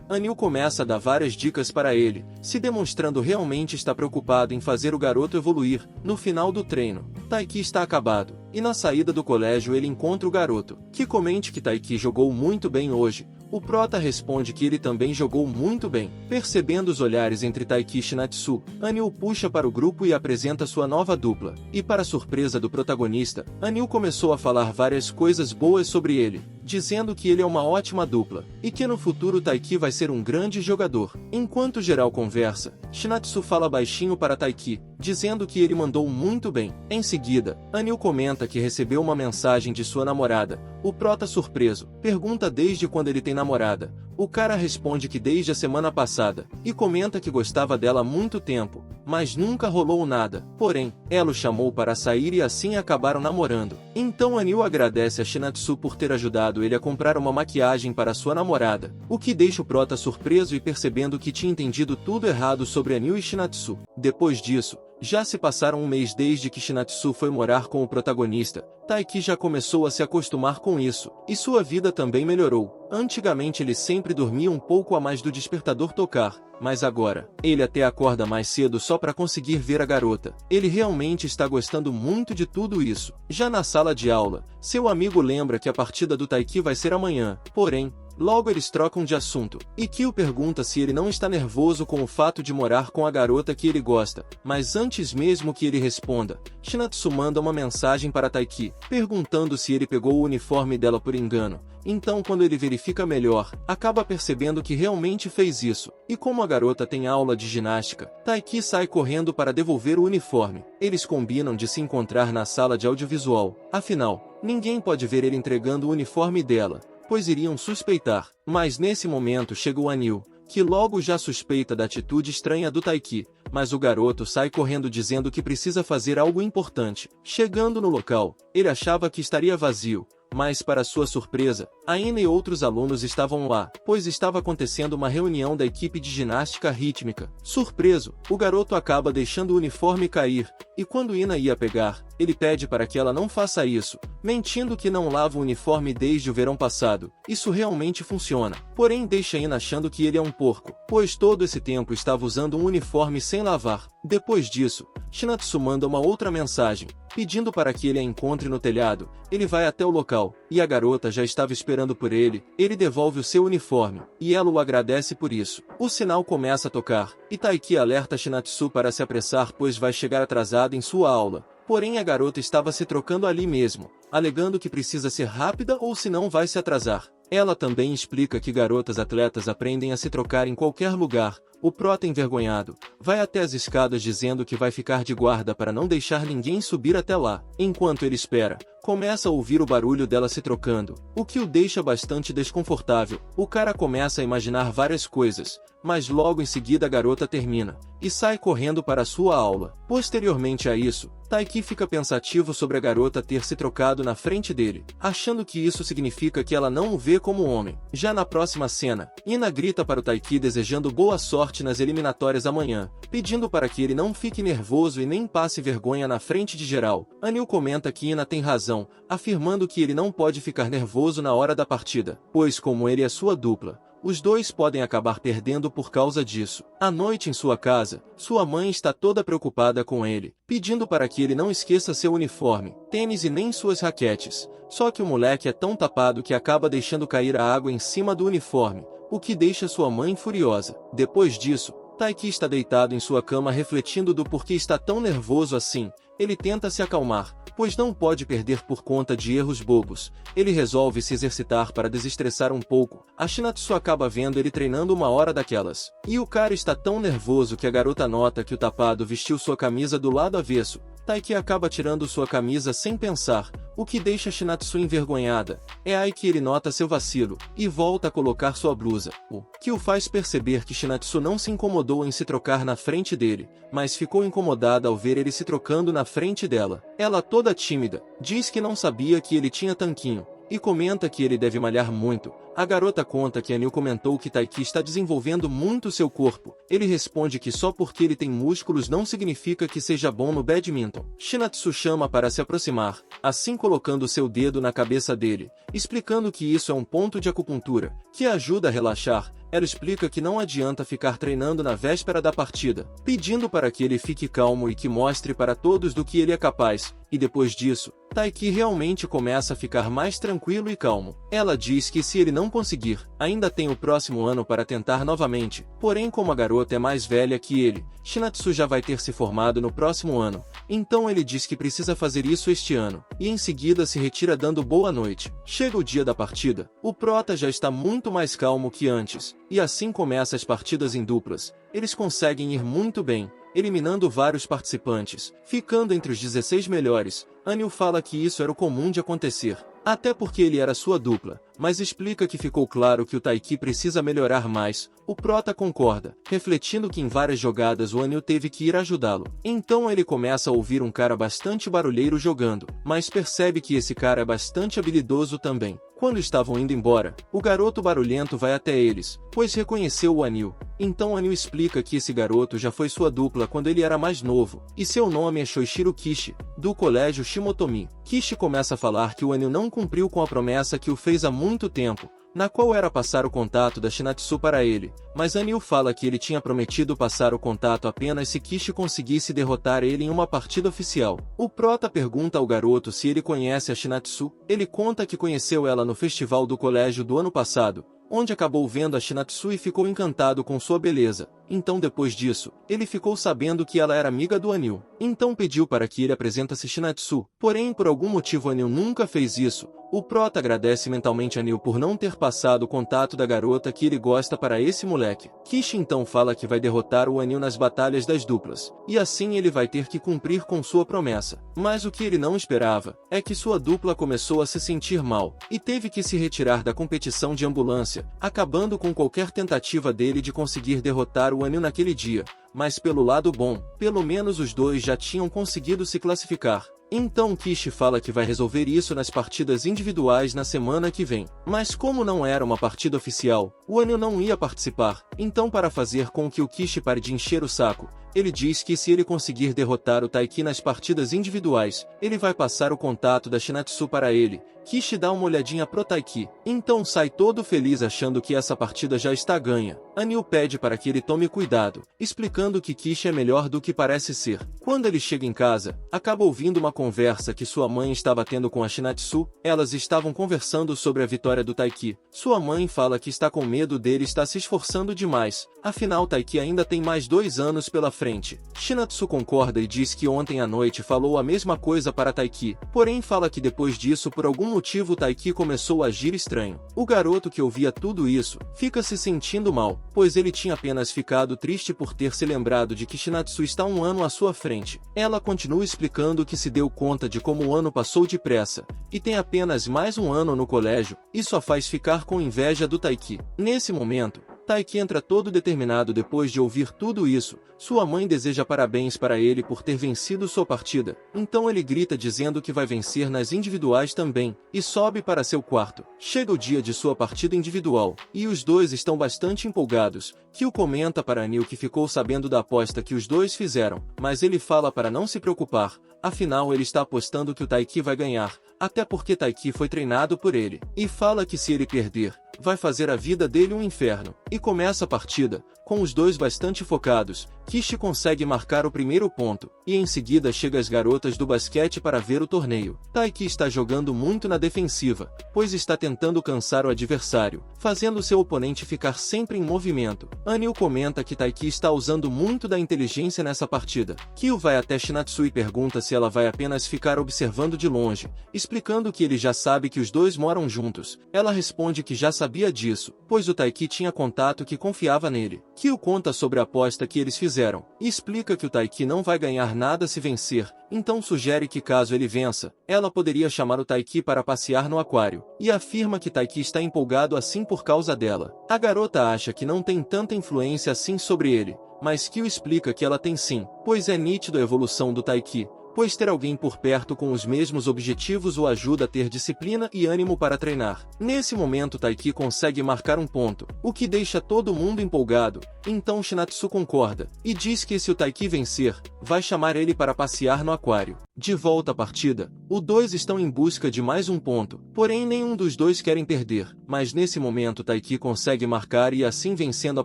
Anil começa a dar várias dicas para ele, se demonstrando realmente estar preocupado em fazer o garoto evoluir. No final do treino, Taiki está acabado, e na saída do colégio ele encontra o garoto, que comente que Taiki jogou muito bem hoje. O prota responde que ele também jogou muito bem. Percebendo os olhares entre Taiki e Shinatsu, Anil puxa para o grupo e apresenta sua nova dupla. E para surpresa do protagonista, Anil começou a falar várias coisas boas sobre ele, dizendo que ele é uma ótima dupla, e que no futuro Taiki vai ser um grande jogador. Enquanto geral conversa, Shinatsu fala baixinho para Taiki, dizendo que ele mandou muito bem. Em seguida, Anil comenta que recebeu uma mensagem de sua namorada. O prota, surpreso, pergunta desde quando ele tem namorada. O cara responde que desde a semana passada, e comenta que gostava dela há muito tempo, mas nunca rolou nada. Porém, ela o chamou para sair e assim acabaram namorando. Então Anil agradece a Shinatsu por ter ajudado ele a comprar uma maquiagem para sua namorada, o que deixa o prota surpreso e percebendo que tinha entendido tudo errado sobre Anil e Shinatsu. Depois disso, já se passaram um mês desde que Shinatsu foi morar com o protagonista. Taiki já começou a se acostumar com isso, e sua vida também melhorou. Antigamente ele sempre dormia um pouco a mais do despertador tocar, mas agora, ele até acorda mais cedo só para conseguir ver a garota. Ele realmente está gostando muito de tudo isso. Já na sala de aula, seu amigo lembra que a partida do Taiki vai ser amanhã, porém, logo eles trocam de assunto, e Kyo pergunta se ele não está nervoso com o fato de morar com a garota que ele gosta, mas antes mesmo que ele responda, Shinatsu manda uma mensagem para Taiki, perguntando se ele pegou o uniforme dela por engano. Então quando ele verifica melhor, acaba percebendo que realmente fez isso, e como a garota tem aula de ginástica, Taiki sai correndo para devolver o uniforme. Eles combinam de se encontrar na sala de audiovisual, afinal, ninguém pode ver ele entregando o uniforme dela, pois iriam suspeitar. Mas nesse momento chega o Anil, que logo já suspeita da atitude estranha do Taiki, mas o garoto sai correndo dizendo que precisa fazer algo importante. Chegando no local, ele achava que estaria vazio, mas para sua surpresa, Aina e outros alunos estavam lá, pois estava acontecendo uma reunião da equipe de ginástica rítmica. Surpreso, o garoto acaba deixando o uniforme cair, e quando Ina ia pegar, ele pede para que ela não faça isso, mentindo que não lava o uniforme desde o verão passado. Isso realmente funciona, porém deixa Ina achando que ele é um porco, pois todo esse tempo estava usando um uniforme sem lavar. Depois disso, Shinatsu manda uma outra mensagem, pedindo para que ele a encontre no telhado. Ele vai até o local, e a garota já estava esperando por ele. Ele devolve o seu uniforme, e ela o agradece por isso. O sinal começa a tocar, e Taiki alerta Shinatsu para se apressar pois vai chegar atrasado em sua aula. porém a garota estava se trocando ali mesmo, alegando que precisa ser rápida ou senão vai se atrasar. Ela também explica que garotas atletas aprendem a se trocar em qualquer lugar. O prota, envergonhado, vai até as escadas dizendo que vai ficar de guarda para não deixar ninguém subir até lá. Enquanto ele espera, começa a ouvir o barulho dela se trocando, o que o deixa bastante desconfortável. O cara começa a imaginar várias coisas, mas logo em seguida a garota termina e sai correndo para sua aula. Posteriormente a isso, Taiki fica pensativo sobre a garota ter se trocado na frente dele, achando que isso significa que ela não o vê como homem. Já na próxima cena, Ina grita para o Taiki desejando boa sorte nas eliminatórias amanhã, pedindo para que ele não fique nervoso e nem passe vergonha na frente de geral. Anil comenta que Ina tem razão, afirmando que ele não pode ficar nervoso na hora da partida, pois como ele é sua dupla, os dois podem acabar perdendo por causa disso. À noite em sua casa, sua mãe está toda preocupada com ele, pedindo para que ele não esqueça seu uniforme, tênis e nem suas raquetes. Só que o moleque é tão tapado que acaba deixando cair a água em cima do uniforme, o que deixa sua mãe furiosa. Depois disso, Taiki está deitado em sua cama refletindo do porquê está tão nervoso assim. Ele tenta se acalmar, pois não pode perder por conta de erros bobos. Ele resolve se exercitar para desestressar um pouco. A Shinatsu acaba vendo ele treinando uma hora daquelas. E o cara está tão nervoso que a garota nota que o tapado vestiu sua camisa do lado avesso. Taiki acaba tirando sua camisa sem pensar, o que deixa Shinatsu envergonhada. É aí que ele nota seu vacilo, e volta a colocar sua blusa, o que o faz perceber que Shinatsu não se incomodou em se trocar na frente dele, mas ficou incomodada ao ver ele se trocando na frente dela. Ela, toda tímida, diz que não sabia que ele tinha tanquinho, e comenta que ele deve malhar muito. A garota conta que Anil comentou que Taiki está desenvolvendo muito seu corpo. Ele responde que só porque ele tem músculos não significa que seja bom no badminton. Shinatsu chama para se aproximar, assim colocando seu dedo na cabeça dele, explicando que isso é um ponto de acupuntura, que ajuda a relaxar. Ela explica que não adianta ficar treinando na véspera da partida, pedindo para que ele fique calmo e que mostre para todos do que ele é capaz. E depois disso, Taiki realmente começa a ficar mais tranquilo e calmo. Ela diz que se ele não conseguir, ainda tem o próximo ano para tentar novamente. Porém, como a garota é mais velha que ele, Shinatsu já vai ter se formado no próximo ano. Então ele diz que precisa fazer isso este ano, e em seguida se retira dando boa noite. Chega o dia da partida, o prota já está muito mais calmo que antes, e assim começa as partidas em duplas. Eles conseguem ir muito bem, eliminando vários participantes, ficando entre os 16 melhores. Anil fala que isso era o comum de acontecer, até porque ele era sua dupla, mas explica que ficou claro que o Taiki precisa melhorar mais. O prota concorda, refletindo que em várias jogadas o Anil teve que ir ajudá-lo. Então ele começa a ouvir um cara bastante barulheiro jogando, mas percebe que esse cara é bastante habilidoso também. Quando estavam indo embora, o garoto barulhento vai até eles, pois reconheceu o Anil. Então Anil explica que esse garoto já foi sua dupla quando ele era mais novo, e seu nome é Shoichiro Kishi, do colégio Shimotomi. Kishi começa a falar que o Anil não cumpriu com a promessa que o fez há muito tempo, na qual era passar o contato da Shinatsu para ele, mas Anil fala que ele tinha prometido passar o contato apenas se Kishi conseguisse derrotar ele em uma partida oficial. O prota pergunta ao garoto se ele conhece a Shinatsu. Ele conta que conheceu ela no festival do colégio do ano passado, onde acabou vendo a Shinatsu e ficou encantado com sua beleza. Então depois disso, ele ficou sabendo que ela era amiga do Anil. Então pediu para que ele apresentasse Shinatsu, porém por algum motivo Anil nunca fez isso. O prota agradece mentalmente a Anil por não ter passado o contato da garota que ele gosta para esse moleque. Kishi então fala que vai derrotar o Anil nas batalhas das duplas, e assim ele vai ter que cumprir com sua promessa. Mas o que ele não esperava é que sua dupla começou a se sentir mal, e teve que se retirar da competição de ambulância, acabando com qualquer tentativa dele de conseguir derrotar o Anil naquele dia. Mas pelo lado bom, pelo menos os dois já tinham conseguido se classificar. Então Kishi fala que vai resolver isso nas partidas individuais na semana que vem. Mas como não era uma partida oficial, o Anil não ia participar. Então, para fazer com que o Kishi pare de encher o saco, ele diz que se ele conseguir derrotar o Taiki nas partidas individuais, ele vai passar o contato da Shinatsu para ele. Kishi dá uma olhadinha pro Taiki, então sai todo feliz achando que essa partida já está ganha. Anil pede para que ele tome cuidado, explicando que Kishi é melhor do que parece ser. Quando ele chega em casa, acaba ouvindo uma conversa que sua mãe estava tendo com a Shinatsu. Elas estavam conversando sobre a vitória do Taiki. Sua mãe fala que está com medo dele está se esforçando demais, afinal Taiki ainda tem mais 2 anos pela frente. Shinatsu concorda e diz que ontem à noite falou a mesma coisa para Taiki, porém fala que depois disso por algum motivo Taiki começou a agir estranho. O garoto que ouvia tudo isso, fica se sentindo mal, pois ele tinha apenas ficado triste por ter se lembrado de que Shinatsu está 1 ano à sua frente. Ela continua explicando que se deu conta de como o ano passou depressa, e tem apenas mais 1 ano no colégio, e só faz ficar com inveja do Taiki. Nesse momento, Taiki entra todo determinado depois de ouvir tudo isso. Sua mãe deseja parabéns para ele por ter vencido sua partida, então ele grita dizendo que vai vencer nas individuais também, e sobe para seu quarto. Chega o dia de sua partida individual, e os dois estão bastante empolgados. Kyo comenta para Anil que ficou sabendo da aposta que os dois fizeram, mas ele fala para não se preocupar, afinal ele está apostando que o Taiki vai ganhar, até porque Taiki foi treinado por ele, e fala que se ele perder, vai fazer a vida dele um inferno. E começa a partida, com os dois bastante focados. Kishi consegue marcar o primeiro ponto, e em seguida chega as garotas do basquete para ver o torneio. Taiki está jogando muito na defensiva, pois está tentando cansar o adversário, fazendo seu oponente ficar sempre em movimento. Anil comenta que Taiki está usando muito da inteligência nessa partida. Kyo vai até Shinatsu e pergunta se ela vai apenas ficar observando de longe, explicando que ele já sabe que os dois moram juntos. Ela responde que já sabia disso, pois o Taiki tinha contato que confiava nele. Kyo conta sobre a aposta que eles fizeram, e explica que o Taiki não vai ganhar nada se vencer, então sugere que caso ele vença, ela poderia chamar o Taiki para passear no aquário, e afirma que Taiki está empolgado assim por causa dela. A garota acha que não tem tanta influência assim sobre ele, mas Kyo explica que ela tem sim, pois é nítido a evolução do Taiki, pois ter alguém por perto com os mesmos objetivos o ajuda a ter disciplina e ânimo para treinar. Nesse momento Taiki consegue marcar um ponto, o que deixa todo mundo empolgado, então Shinatsu concorda, e diz que se o Taiki vencer, vai chamar ele para passear no aquário. De volta à partida, os dois estão em busca de mais um ponto, porém nenhum dos dois querem perder, mas nesse momento Taiki consegue marcar e assim vencendo a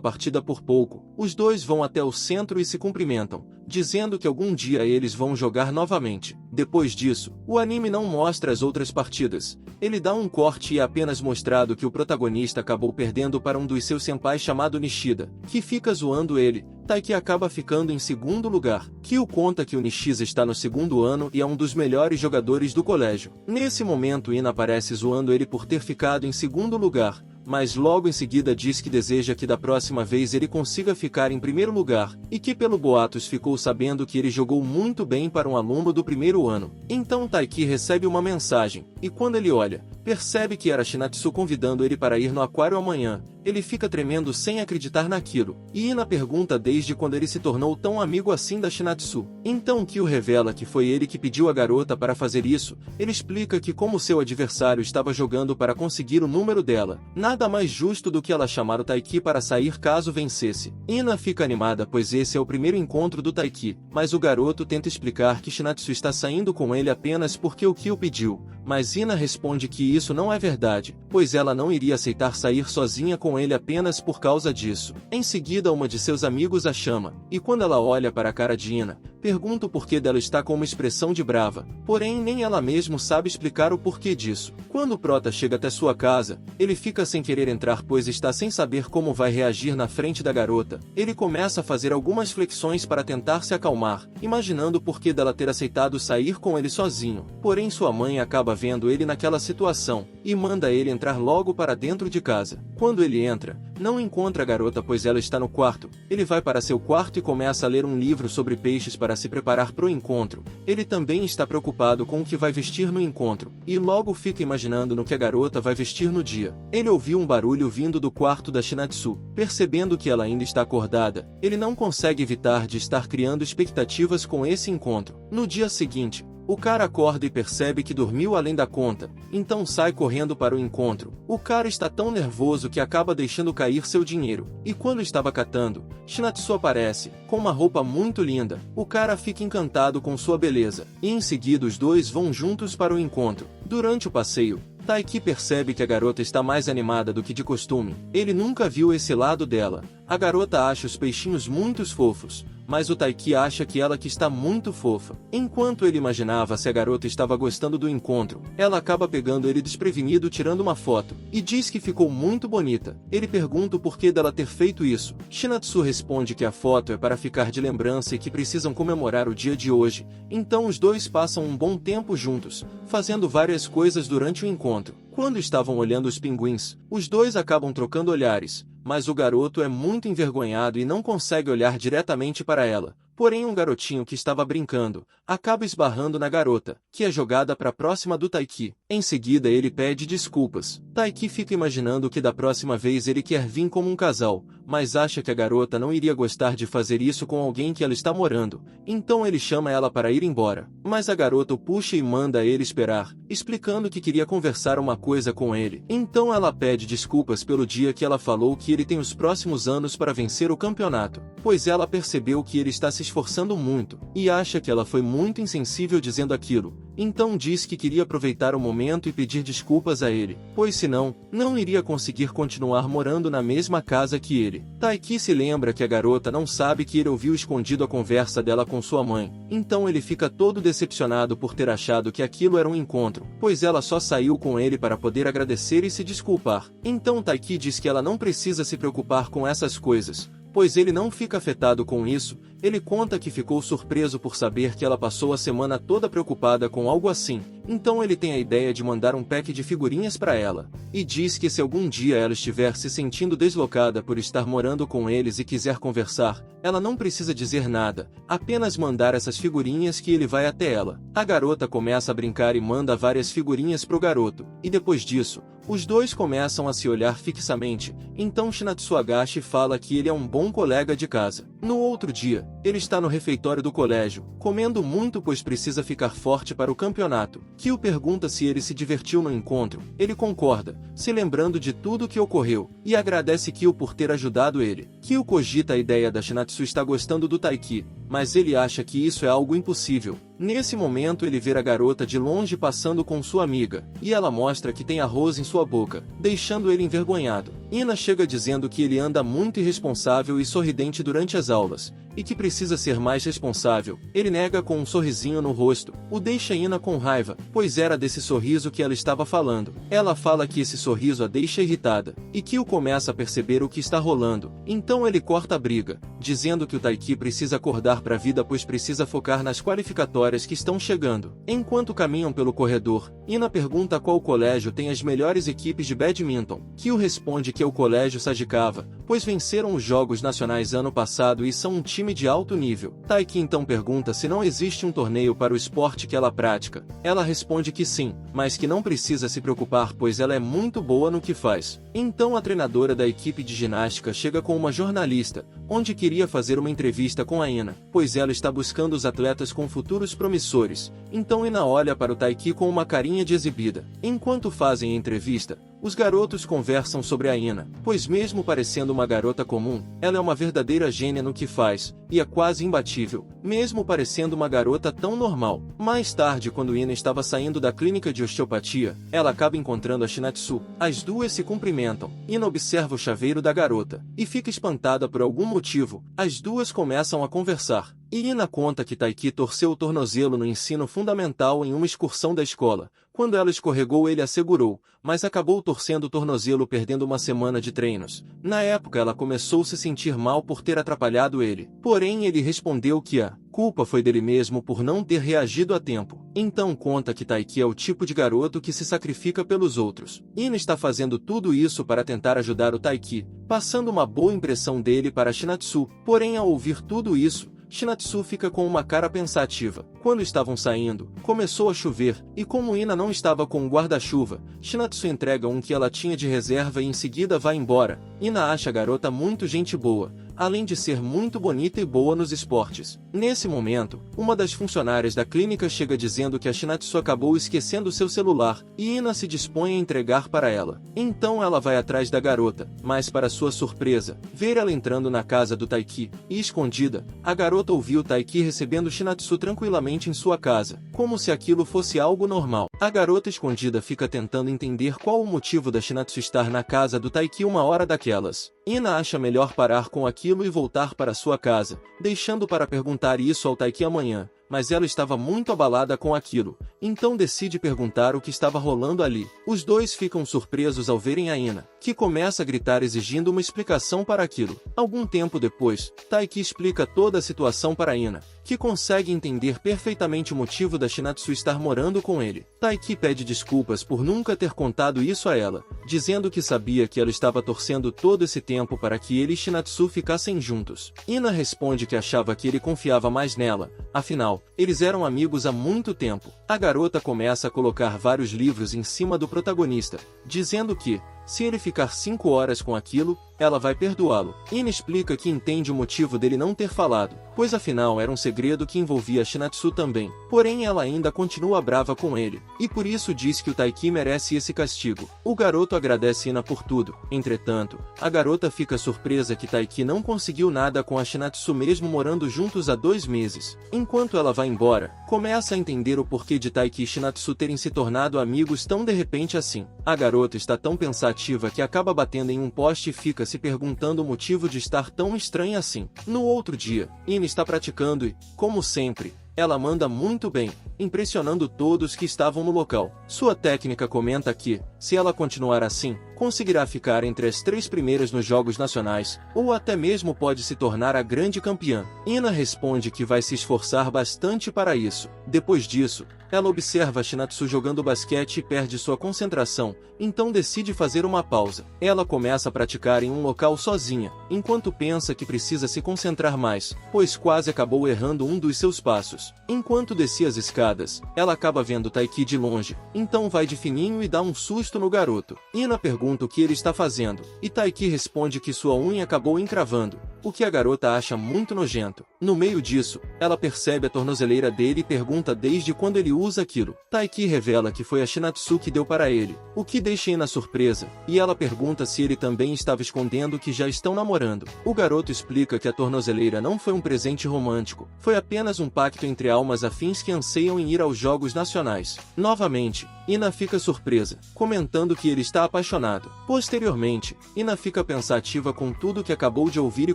partida por pouco. Os dois vão até o centro e se cumprimentam, dizendo que algum dia eles vão jogar novamente. Depois disso, o anime não mostra as outras partidas, ele dá um corte e é apenas mostrado que o protagonista acabou perdendo para um dos seus senpais chamado Nishida, que fica zoando ele. Taiki acaba ficando em segundo lugar. Kyo conta que o Nishida está no 2º ano e é um dos melhores jogadores do colégio. Nesse momento Ina aparece zoando ele por ter ficado em 2º lugar, mas logo em seguida diz que deseja que da próxima vez ele consiga ficar em 1º lugar, e que pelo boatos ficou sabendo que ele jogou muito bem para um aluno do 1º ano. Então Taiki recebe uma mensagem, e quando ele olha, percebe que era Shinatsu convidando ele para ir no aquário amanhã. Ele fica tremendo sem acreditar naquilo, e Ina pergunta desde quando ele se tornou tão amigo assim da Shinatsu. Então Kyo revela que foi ele que pediu a garota para fazer isso. Ele explica que como seu adversário estava jogando para conseguir o número dela, nada mais justo do que ela chamar o Taiki para sair caso vencesse. Ina fica animada pois esse é o primeiro encontro do Taiki, mas o garoto tenta explicar que Shinatsu está saindo com ele apenas porque o Kyo pediu, mas Ina responde que isso não é verdade, pois ela não iria aceitar sair sozinha com ele apenas por causa disso. Em seguida uma de seus amigos a chama, e quando ela olha para a cara de Ina, pergunta o porquê dela está com uma expressão de brava, porém nem ela mesma sabe explicar o porquê disso. Quando o prota chega até sua casa, ele fica sem querer entrar pois está sem saber como vai reagir na frente da garota. Ele começa a fazer algumas flexões para tentar se acalmar, imaginando o porquê dela ter aceitado sair com ele sozinho, porém sua mãe acaba vendo ele naquela situação, e manda ele entrar logo para dentro de casa. Quando ele entra, não encontra a garota pois ela está no quarto. Ele vai para seu quarto e começa a ler um livro sobre peixes para se preparar para o encontro. Ele também está preocupado com o que vai vestir no encontro, e logo fica imaginando no que a garota vai vestir no dia. Ele ouviu um barulho vindo do quarto da Shinatsu. Percebendo que ela ainda está acordada, ele não consegue evitar de estar criando expectativas com esse encontro. No dia seguinte, o cara acorda e percebe que dormiu além da conta, então sai correndo para o encontro. O cara está tão nervoso que acaba deixando cair seu dinheiro, e quando estava catando, Shinatsu aparece, com uma roupa muito linda. O cara fica encantado com sua beleza, e em seguida os dois vão juntos para o encontro. Durante o passeio, Taiki percebe que a garota está mais animada do que de costume. Ele nunca viu esse lado dela, A garota acha os peixinhos muito fofos, mas o Taiki acha que ela que está muito fofa. Enquanto ele imaginava se a garota estava gostando do encontro, ela acaba pegando ele desprevenido tirando uma foto, e diz que ficou muito bonita. Ele pergunta o porquê dela ter feito isso. Shinatsu responde que a foto é para ficar de lembrança e que precisam comemorar o dia de hoje, então os dois passam um bom tempo juntos, fazendo várias coisas durante o encontro. Quando estavam olhando os pinguins, os dois acabam trocando olhares, mas o garoto é muito envergonhado e não consegue olhar diretamente para ela. Porém, um garotinho que estava brincando acaba esbarrando na garota, que é jogada para próxima do Taiki. Em seguida, ele pede desculpas. Taiki fica imaginando que da próxima vez ele quer vir como um casal, mas acha que a garota não iria gostar de fazer isso com alguém que ela está morando. Então ele chama ela para ir embora. Mas a garota o puxa e manda ele esperar, explicando que queria conversar uma coisa com ele. Então ela pede desculpas pelo dia que ela falou que ele tem os próximos anos para vencer o campeonato, pois ela percebeu que ele está se esforçando muito, e acha que ela foi muito insensível dizendo aquilo. Então diz que queria aproveitar o momento e pedir desculpas a ele, pois senão, não iria conseguir continuar morando na mesma casa que ele. Taiki se lembra que a garota não sabe que ele ouviu escondido a conversa dela com sua mãe, então ele fica todo decepcionado por ter achado que aquilo era um encontro, pois ela só saiu com ele para poder agradecer e se desculpar. Então Taiki diz que ela não precisa se preocupar com essas coisas, pois ele não fica afetado com isso. Ele conta que ficou surpreso por saber que ela passou a semana toda preocupada com algo assim, então ele tem a ideia de mandar um pack de figurinhas para ela, e diz que se algum dia ela estiver se sentindo deslocada por estar morando com eles e quiser conversar, ela não precisa dizer nada, apenas mandar essas figurinhas que ele vai até ela. A garota começa a brincar e manda várias figurinhas pro garoto, e depois disso, os dois começam a se olhar fixamente, então Shinatsu Agashi fala que ele é um bom colega de casa. No outro dia, ele está no refeitório do colégio, comendo muito pois precisa ficar forte para o campeonato. Kyo pergunta se ele se divertiu no encontro. Ele concorda, se lembrando de tudo que ocorreu, e agradece Kyo por ter ajudado ele. Kyo cogita a ideia da Shinatsu estar gostando do Taiki, mas ele acha que isso é algo impossível. Nesse momento ele vê a garota de longe passando com sua amiga, e ela mostra que tem arroz em sua boca, deixando ele envergonhado. Ina chega dizendo que ele anda muito irresponsável e sorridente durante as aulas, e que precisa ser mais responsável. Ele nega com um sorrisinho no rosto, o deixa Ina com raiva, pois era desse sorriso que ela estava falando. Ela fala que esse sorriso a deixa irritada, e Kyo começa a perceber o que está rolando. Então ele corta a briga, dizendo que o Taiki precisa acordar para a vida pois precisa focar nas qualificatórias que estão chegando. Enquanto caminham pelo corredor, Ina pergunta qual colégio tem as melhores equipes de badminton. Kyo responde que é o colégio Sajikawa, pois venceram os Jogos Nacionais ano passado e são um time de alto nível. Taiki então pergunta se não existe um torneio para o esporte que ela pratica. Ela responde que sim, mas que não precisa se preocupar pois ela é muito boa no que faz. Então a treinadora da equipe de ginástica chega com uma jornalista, onde queria fazer uma entrevista com a Ina, pois ela está buscando os atletas com futuros promissores. Então Ina olha para o Taiki com uma carinha de exibida. Enquanto fazem a entrevista, os garotos conversam sobre a Ina, pois mesmo parecendo uma garota comum, ela é uma verdadeira gênia no que faz, e é quase imbatível, mesmo parecendo uma garota tão normal. Mais tarde, quando Ina estava saindo da clínica de osteopatia, ela acaba encontrando a Shinatsu. As duas se cumprimentam. Ina observa o chaveiro da garota, e fica espantada por algum motivo. As duas começam a conversar. E Ina conta que Taiki torceu o tornozelo no ensino fundamental em uma excursão da escola. Quando ela escorregou ele a segurou, mas acabou torcendo o tornozelo perdendo uma semana de treinos. Na época ela começou a se sentir mal por ter atrapalhado ele. Porém ele respondeu que a culpa foi dele mesmo por não ter reagido a tempo. Então conta que Taiki é o tipo de garoto que se sacrifica pelos outros. Ina está fazendo tudo isso para tentar ajudar o Taiki, passando uma boa impressão dele para Shinatsu. Porém ao ouvir tudo isso, Shinatsu fica com uma cara pensativa. Quando estavam saindo, começou a chover, e como Ina não estava com um guarda-chuva, Shinatsu entrega um que ela tinha de reserva e em seguida vai embora. Ina acha a garota muito gente boa, além de ser muito bonita e boa nos esportes. Nesse momento, uma das funcionárias da clínica chega dizendo que a Shinatsu acabou esquecendo seu celular, e Ina se dispõe a entregar para ela. Então ela vai atrás da garota, mas para sua surpresa, ver ela entrando na casa do Taiki, e escondida, a garota ouviu Taiki recebendo Shinatsu tranquilamente em sua casa, como se aquilo fosse algo normal. A garota escondida fica tentando entender qual o motivo da Shinatsu estar na casa do Taiki uma hora daquelas. Ina acha melhor parar com aquilo e voltar para sua casa, deixando para perguntar isso ao Taiki amanhã, mas ela estava muito abalada com aquilo, então decide perguntar o que estava rolando ali. Os dois ficam surpresos ao verem a Ina, que começa a gritar exigindo uma explicação para aquilo. Algum tempo depois, Taiki explica toda a situação para Ina, que consegue entender perfeitamente o motivo da Shinatsu estar morando com ele. Taiki pede desculpas por nunca ter contado isso a ela, dizendo que sabia que ela estava torcendo todo esse tempo para que ele e Shinatsu ficassem juntos. Ina responde que achava que ele confiava mais nela, afinal, eles eram amigos há muito tempo. A garota começa a colocar vários livros em cima do protagonista, dizendo que, se ele ficar 5 horas com aquilo, ela vai perdoá-lo. Ina explica que entende o motivo dele não ter falado, pois afinal era um segredo que envolvia Shinatsu também. Porém ela ainda continua brava com ele, e por isso diz que o Taiki merece esse castigo. O garoto agradece Ina por tudo. Entretanto, a garota fica surpresa que Taiki não conseguiu nada com a Shinatsu mesmo morando juntos há 2 meses. Enquanto ela vai embora, começa a entender o porquê de Taiki e Shinatsu terem se tornado amigos tão de repente assim. A garota está tão pensativa que acaba batendo em um poste e fica se perguntando o motivo de estar tão estranha assim. No outro dia, Ina está praticando e, como sempre, ela manda muito bem, impressionando todos que estavam no local. Sua técnica comenta que, se ela continuar assim, conseguirá ficar entre as 3 primeiras nos jogos nacionais, ou até mesmo pode se tornar a grande campeã. Ina responde que vai se esforçar bastante para isso. Depois disso, ela observa Shinatsu jogando basquete e perde sua concentração, então decide fazer uma pausa. Ela começa a praticar em um local sozinha, enquanto pensa que precisa se concentrar mais, pois quase acabou errando um dos seus passos. Enquanto descia as escadas, ela acaba vendo Taiki de longe, então vai de fininho e dá um susto no garoto. Ina pergunta o que ele está fazendo, e Taiki responde que sua unha acabou encravando, o que a garota acha muito nojento. No meio disso, ela percebe a tornozeleira dele e pergunta desde quando ele usa aquilo. Taiki revela que foi a Shinatsu que deu para ele, o que deixa Ina surpresa, e ela pergunta se ele também estava escondendo que já estão namorando. O garoto explica que a tornozeleira não foi um presente romântico, foi apenas um pacto entre almas afins que anseiam em ir aos Jogos Nacionais. Novamente, Ina fica surpresa, comentando que ele está apaixonado. Posteriormente, Ina fica pensativa com tudo que acabou de ouvir e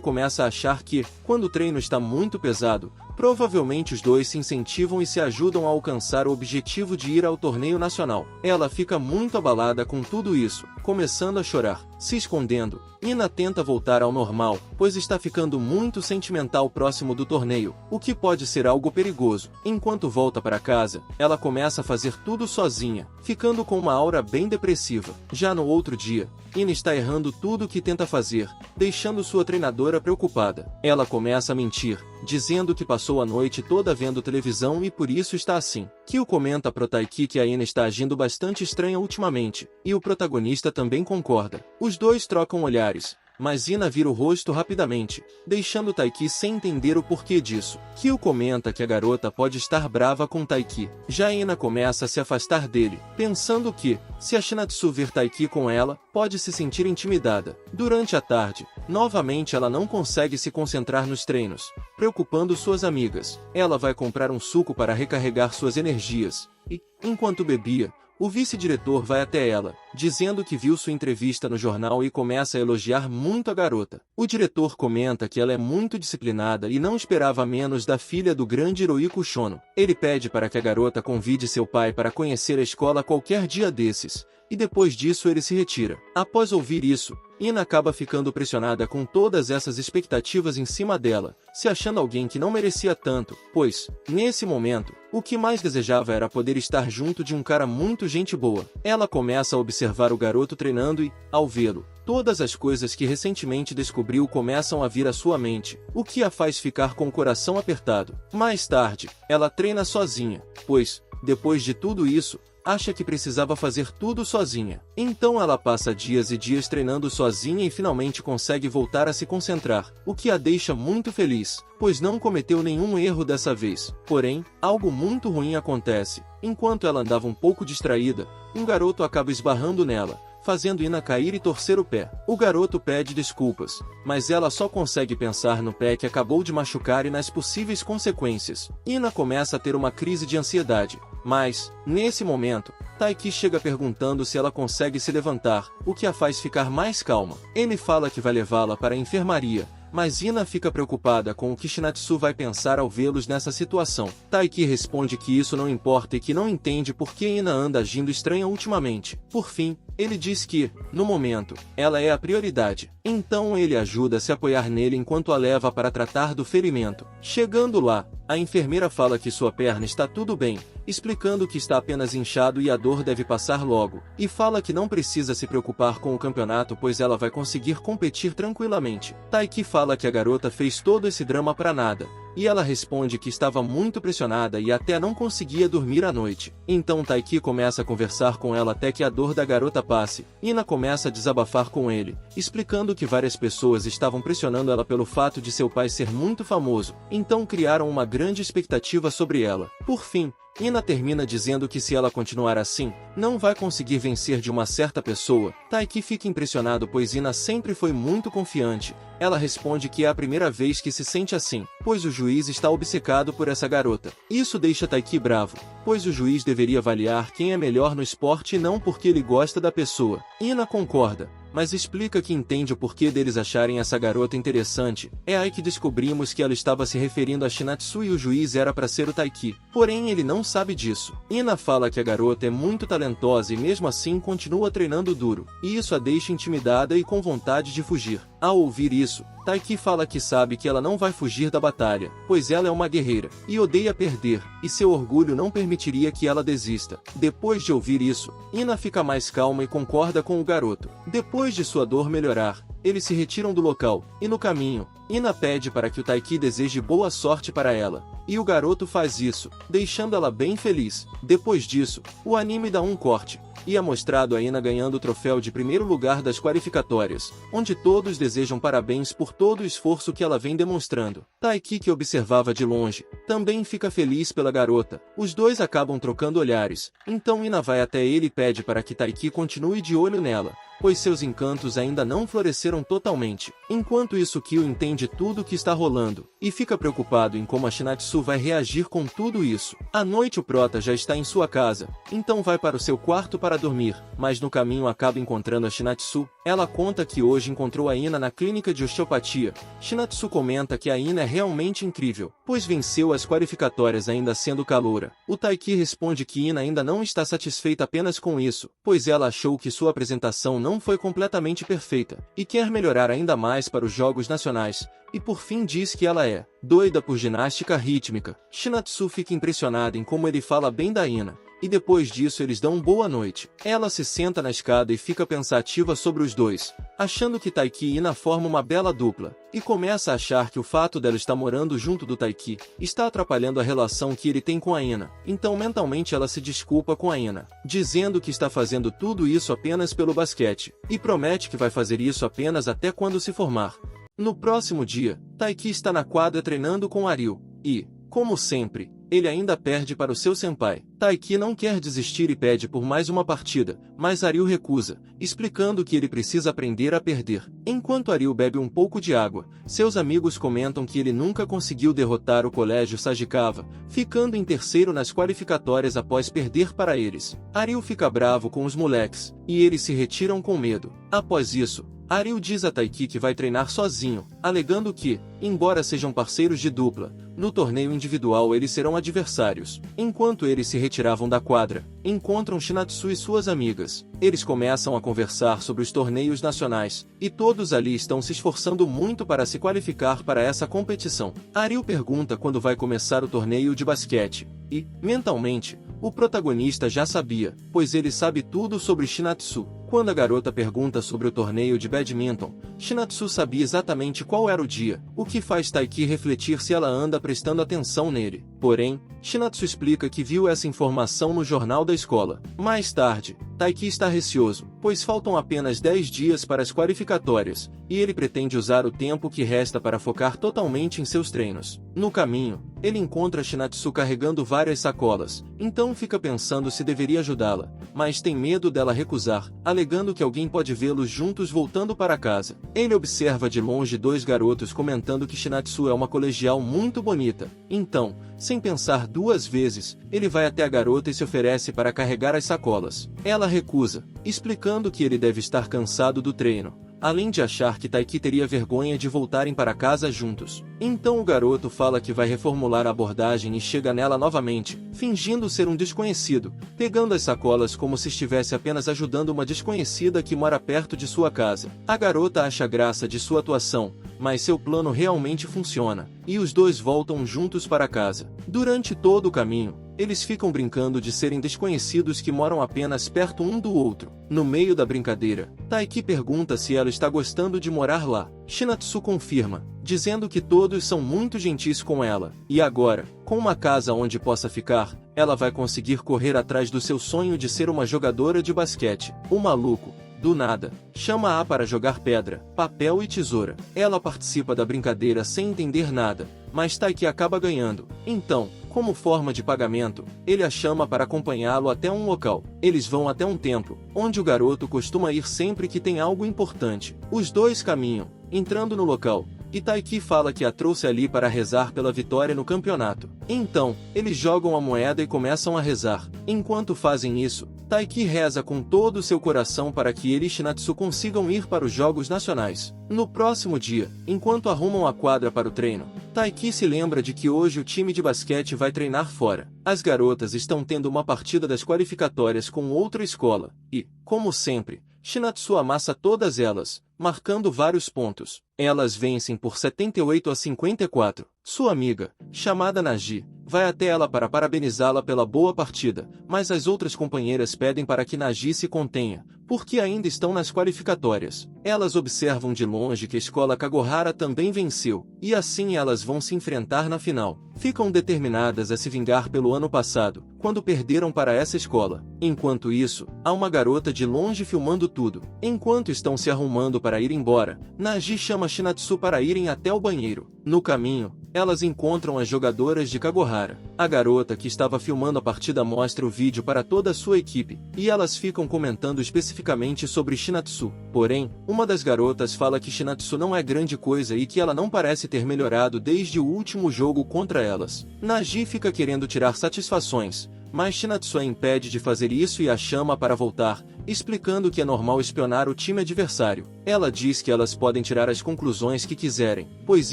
começa a achar que, quando o treino está muito pesado, provavelmente os dois se incentivam e se ajudam a alcançar o objetivo de ir ao torneio nacional. Ela fica muito abalada com tudo isso, começando a chorar. Se escondendo, Ina tenta voltar ao normal, pois está ficando muito sentimental próximo do torneio, o que pode ser algo perigoso. Enquanto volta para casa, ela começa a fazer tudo sozinha, ficando com uma aura bem depressiva. Já no outro dia, Ina está errando tudo o que tenta fazer, deixando sua treinadora preocupada. Ela começa a mentir, dizendo que passou a noite toda vendo televisão e por isso está assim. Kyo comenta pro Taiki que a Ina está agindo bastante estranha ultimamente, e o protagonista também concorda. Os dois trocam olhares, mas Ina vira o rosto rapidamente, deixando Taiki sem entender o porquê disso. Kyo comenta que a garota pode estar brava com Taiki. Já Ina começa a se afastar dele, pensando que, se a Shinatsu ver Taiki com ela, pode se sentir intimidada. Durante a tarde, novamente ela não consegue se concentrar nos treinos, preocupando suas amigas. Ela vai comprar um suco para recarregar suas energias, e, enquanto bebia, o vice-diretor vai até ela, dizendo que viu sua entrevista no jornal e começa a elogiar muito a garota. O diretor comenta que ela é muito disciplinada e não esperava menos da filha do grande Hirohiko Shono. Ele pede para que a garota convide seu pai para conhecer a escola qualquer dia desses, e depois disso ele se retira. Após ouvir isso, Ina acaba ficando pressionada com todas essas expectativas em cima dela, se achando alguém que não merecia tanto, pois, nesse momento, o que mais desejava era poder estar junto de um cara muito gente boa. Ela começa a observar o garoto treinando e, ao vê-lo, todas as coisas que recentemente descobriu começam a vir à sua mente, o que a faz ficar com o coração apertado. Mais tarde, ela treina sozinha, pois, depois de tudo isso, acha que precisava fazer tudo sozinha. Então ela passa dias e dias treinando sozinha e finalmente consegue voltar a se concentrar, o que a deixa muito feliz, pois não cometeu nenhum erro dessa vez. Porém, algo muito ruim acontece. Enquanto ela andava um pouco distraída, um garoto acaba esbarrando nela, fazendo Ina cair e torcer o pé. O garoto pede desculpas, mas ela só consegue pensar no pé que acabou de machucar e nas possíveis consequências. Ina começa a ter uma crise de ansiedade, Mas, nesse momento, Taiki chega perguntando se ela consegue se levantar, o que a faz ficar mais calma. Ele fala que vai levá-la para a enfermaria, mas Ina fica preocupada com o que Shinatsu vai pensar ao vê-los nessa situação. Taiki responde que isso não importa e que não entende por que Ina anda agindo estranha ultimamente. Por fim, ele diz que, no momento, ela é a prioridade. Então ele ajuda a se apoiar nele enquanto a leva para tratar do ferimento. Chegando lá, a enfermeira fala que sua perna está tudo bem, explicando que está apenas inchado e a dor deve passar logo, e fala que não precisa se preocupar com o campeonato pois ela vai conseguir competir tranquilamente. Taiki fala que a garota fez todo esse drama para nada, e ela responde que estava muito pressionada e até não conseguia dormir à noite. Então Taiki começa a conversar com ela até que a dor da garota passe. Ina começa a desabafar com ele, explicando que várias pessoas estavam pressionando ela pelo fato de seu pai ser muito famoso, então criaram uma grande expectativa sobre ela. Por fim, Ina termina dizendo que se ela continuar assim, não vai conseguir vencer de uma certa pessoa. Taiki fica impressionado pois Ina sempre foi muito confiante. Ela responde que é a primeira vez que se sente assim, pois o juiz está obcecado por essa garota. Isso deixa Taiki bravo, pois o juiz deveria avaliar quem é melhor no esporte e não porque ele gosta da pessoa. Ina concorda, mas explica que entende o porquê deles acharem essa garota interessante. É aí que descobrimos que ela estava se referindo a Shinatsu e o juiz era para ser o Taiki. Porém ele não sabe disso. Ina fala que a garota é muito talentosa e mesmo assim continua treinando duro, e isso a deixa intimidada e com vontade de fugir. Ao ouvir isso, Taiki fala que sabe que ela não vai fugir da batalha, pois ela é uma guerreira, e odeia perder, e seu orgulho não permitiria que ela desista. Depois de ouvir isso, Ina fica mais calma e concorda com o garoto. Depois de sua dor melhorar, eles se retiram do local, e no caminho, Ina pede para que o Taiki deseje boa sorte para ela, e o garoto faz isso, deixando ela bem feliz. Depois disso, o anime dá um corte, e é mostrado a Ina ganhando o troféu de primeiro lugar das qualificatórias, onde todos desejam parabéns por todo o esforço que ela vem demonstrando. Taiki, que observava de longe, também fica feliz pela garota. Os dois acabam trocando olhares, então Ina vai até ele e pede para que Taiki continue de olho nela, pois seus encantos ainda não floresceram totalmente. Enquanto isso, Kyo entende tudo o que está rolando, e fica preocupado em como a Shinatsu vai reagir com tudo isso. À noite o prota já está em sua casa, então vai para o seu quarto para dormir, mas no caminho acaba encontrando a Shinatsu. Ela conta que hoje encontrou a Ina na clínica de osteopatia. Shinatsu comenta que a Ina é realmente incrível, pois venceu as qualificatórias ainda sendo caloura. O Taiki responde que Ina ainda não está satisfeita apenas com isso, pois ela achou que sua apresentação não foi completamente perfeita, e quer melhorar ainda mais para os Jogos Nacionais, e por fim diz que ela é doida por ginástica rítmica. Shinatsu fica impressionada em como ele fala bem da Ina, e depois disso eles dão boa noite. Ela se senta na escada e fica pensativa sobre os dois, achando que Taiki e Ina formam uma bela dupla, e começa a achar que o fato dela estar morando junto do Taiki está atrapalhando a relação que ele tem com a Ina. Então mentalmente ela se desculpa com a Ina, dizendo que está fazendo tudo isso apenas pelo basquete, e promete que vai fazer isso apenas até quando se formar. No próximo dia, Taiki está na quadra treinando com Aryu, e, como sempre, ele ainda perde para o seu senpai. Taiki não quer desistir e pede por mais uma partida, mas Aryu recusa, explicando que ele precisa aprender a perder. Enquanto Aryu bebe um pouco de água, seus amigos comentam que ele nunca conseguiu derrotar o colégio Sagikawa, ficando em terceiro nas qualificatórias após perder para eles. Aryu fica bravo com os moleques, e eles se retiram com medo. Após isso, Aryu diz a Taiki que vai treinar sozinho, alegando que, embora sejam parceiros de dupla, no torneio individual eles serão adversários. Enquanto eles se retiravam da quadra, encontram Shinatsu e suas amigas. Eles começam a conversar sobre os torneios nacionais, e todos ali estão se esforçando muito para se qualificar para essa competição. Aryu pergunta quando vai começar o torneio de basquete, e, mentalmente, o protagonista já sabia, pois ele sabe tudo sobre Shinatsu. Quando a garota pergunta sobre o torneio de badminton, Shinatsu sabia exatamente qual era o dia, o que faz Taiki refletir se ela anda prestando atenção nele. Porém, Shinatsu explica que viu essa informação no jornal da escola. Mais tarde, Taiki está receoso, pois faltam apenas 10 dias para as qualificatórias, e ele pretende usar o tempo que resta para focar totalmente em seus treinos. No caminho, ele encontra Shinatsu carregando várias sacolas, então fica pensando se deveria ajudá-la, mas tem medo dela recusar, alegando que alguém pode vê-los juntos voltando para casa. Ele observa de longe dois garotos comentando que Shinatsu é uma colegial muito bonita. Então, sem pensar duas vezes, ele vai até a garota e se oferece para carregar as sacolas. Ela recusa, explicando que ele deve estar cansado do treino, além de achar que Taiki teria vergonha de voltarem para casa juntos. Então o garoto fala que vai reformular a abordagem e chega nela novamente, fingindo ser um desconhecido, pegando as sacolas como se estivesse apenas ajudando uma desconhecida que mora perto de sua casa. A garota acha graça de sua atuação, mas seu plano realmente funciona, e os dois voltam juntos para casa. Durante todo o caminho, eles ficam brincando de serem desconhecidos que moram apenas perto um do outro. No meio da brincadeira, Taiki pergunta se ela está gostando de morar lá. Shinatsu confirma, dizendo que todos são muito gentis com ela. E agora, com uma casa onde possa ficar, ela vai conseguir correr atrás do seu sonho de ser uma jogadora de basquete. O maluco, do nada, chama-a para jogar pedra, papel e tesoura. Ela participa da brincadeira sem entender nada, mas Taiki acaba ganhando. Então, como forma de pagamento, ele a chama para acompanhá-lo até um local. Eles vão até um templo, onde o garoto costuma ir sempre que tem algo importante. Os dois caminham, entrando no local, e Taiki fala que a trouxe ali para rezar pela vitória no campeonato. Então, eles jogam a moeda e começam a rezar. Enquanto fazem isso, Taiki reza com todo o seu coração para que ele e Shinatsu consigam ir para os Jogos Nacionais. No próximo dia, enquanto arrumam a quadra para o treino, Taiki se lembra de que hoje o time de basquete vai treinar fora. As garotas estão tendo uma partida das qualificatórias com outra escola, e, como sempre, Shinatsu amassa todas elas, marcando vários pontos. Elas vencem por 78-54. Sua amiga, chamada Naji, vai até ela para parabenizá-la pela boa partida, mas as outras companheiras pedem para que Naji se contenha, porque ainda estão nas qualificatórias. Elas observam de longe que a escola Kagohara também venceu, e assim elas vão se enfrentar na final. Ficam determinadas a se vingar pelo ano passado, quando perderam para essa escola. Enquanto isso, há uma garota de longe filmando tudo. Enquanto estão se arrumando para ir embora, Naji chama Shinatsu para irem até o banheiro. No caminho, elas encontram as jogadoras de Kagohara. A garota que estava filmando a partida mostra o vídeo para toda a sua equipe, e elas ficam comentando especificamente sobre Shinatsu. Porém, uma das garotas fala que Shinatsu não é grande coisa e que ela não parece ter melhorado desde o último jogo contra elas. Naji fica querendo tirar satisfações, mas Shinatsu a impede de fazer isso e a chama para voltar, explicando que é normal espionar o time adversário. Ela diz que elas podem tirar as conclusões que quiserem, pois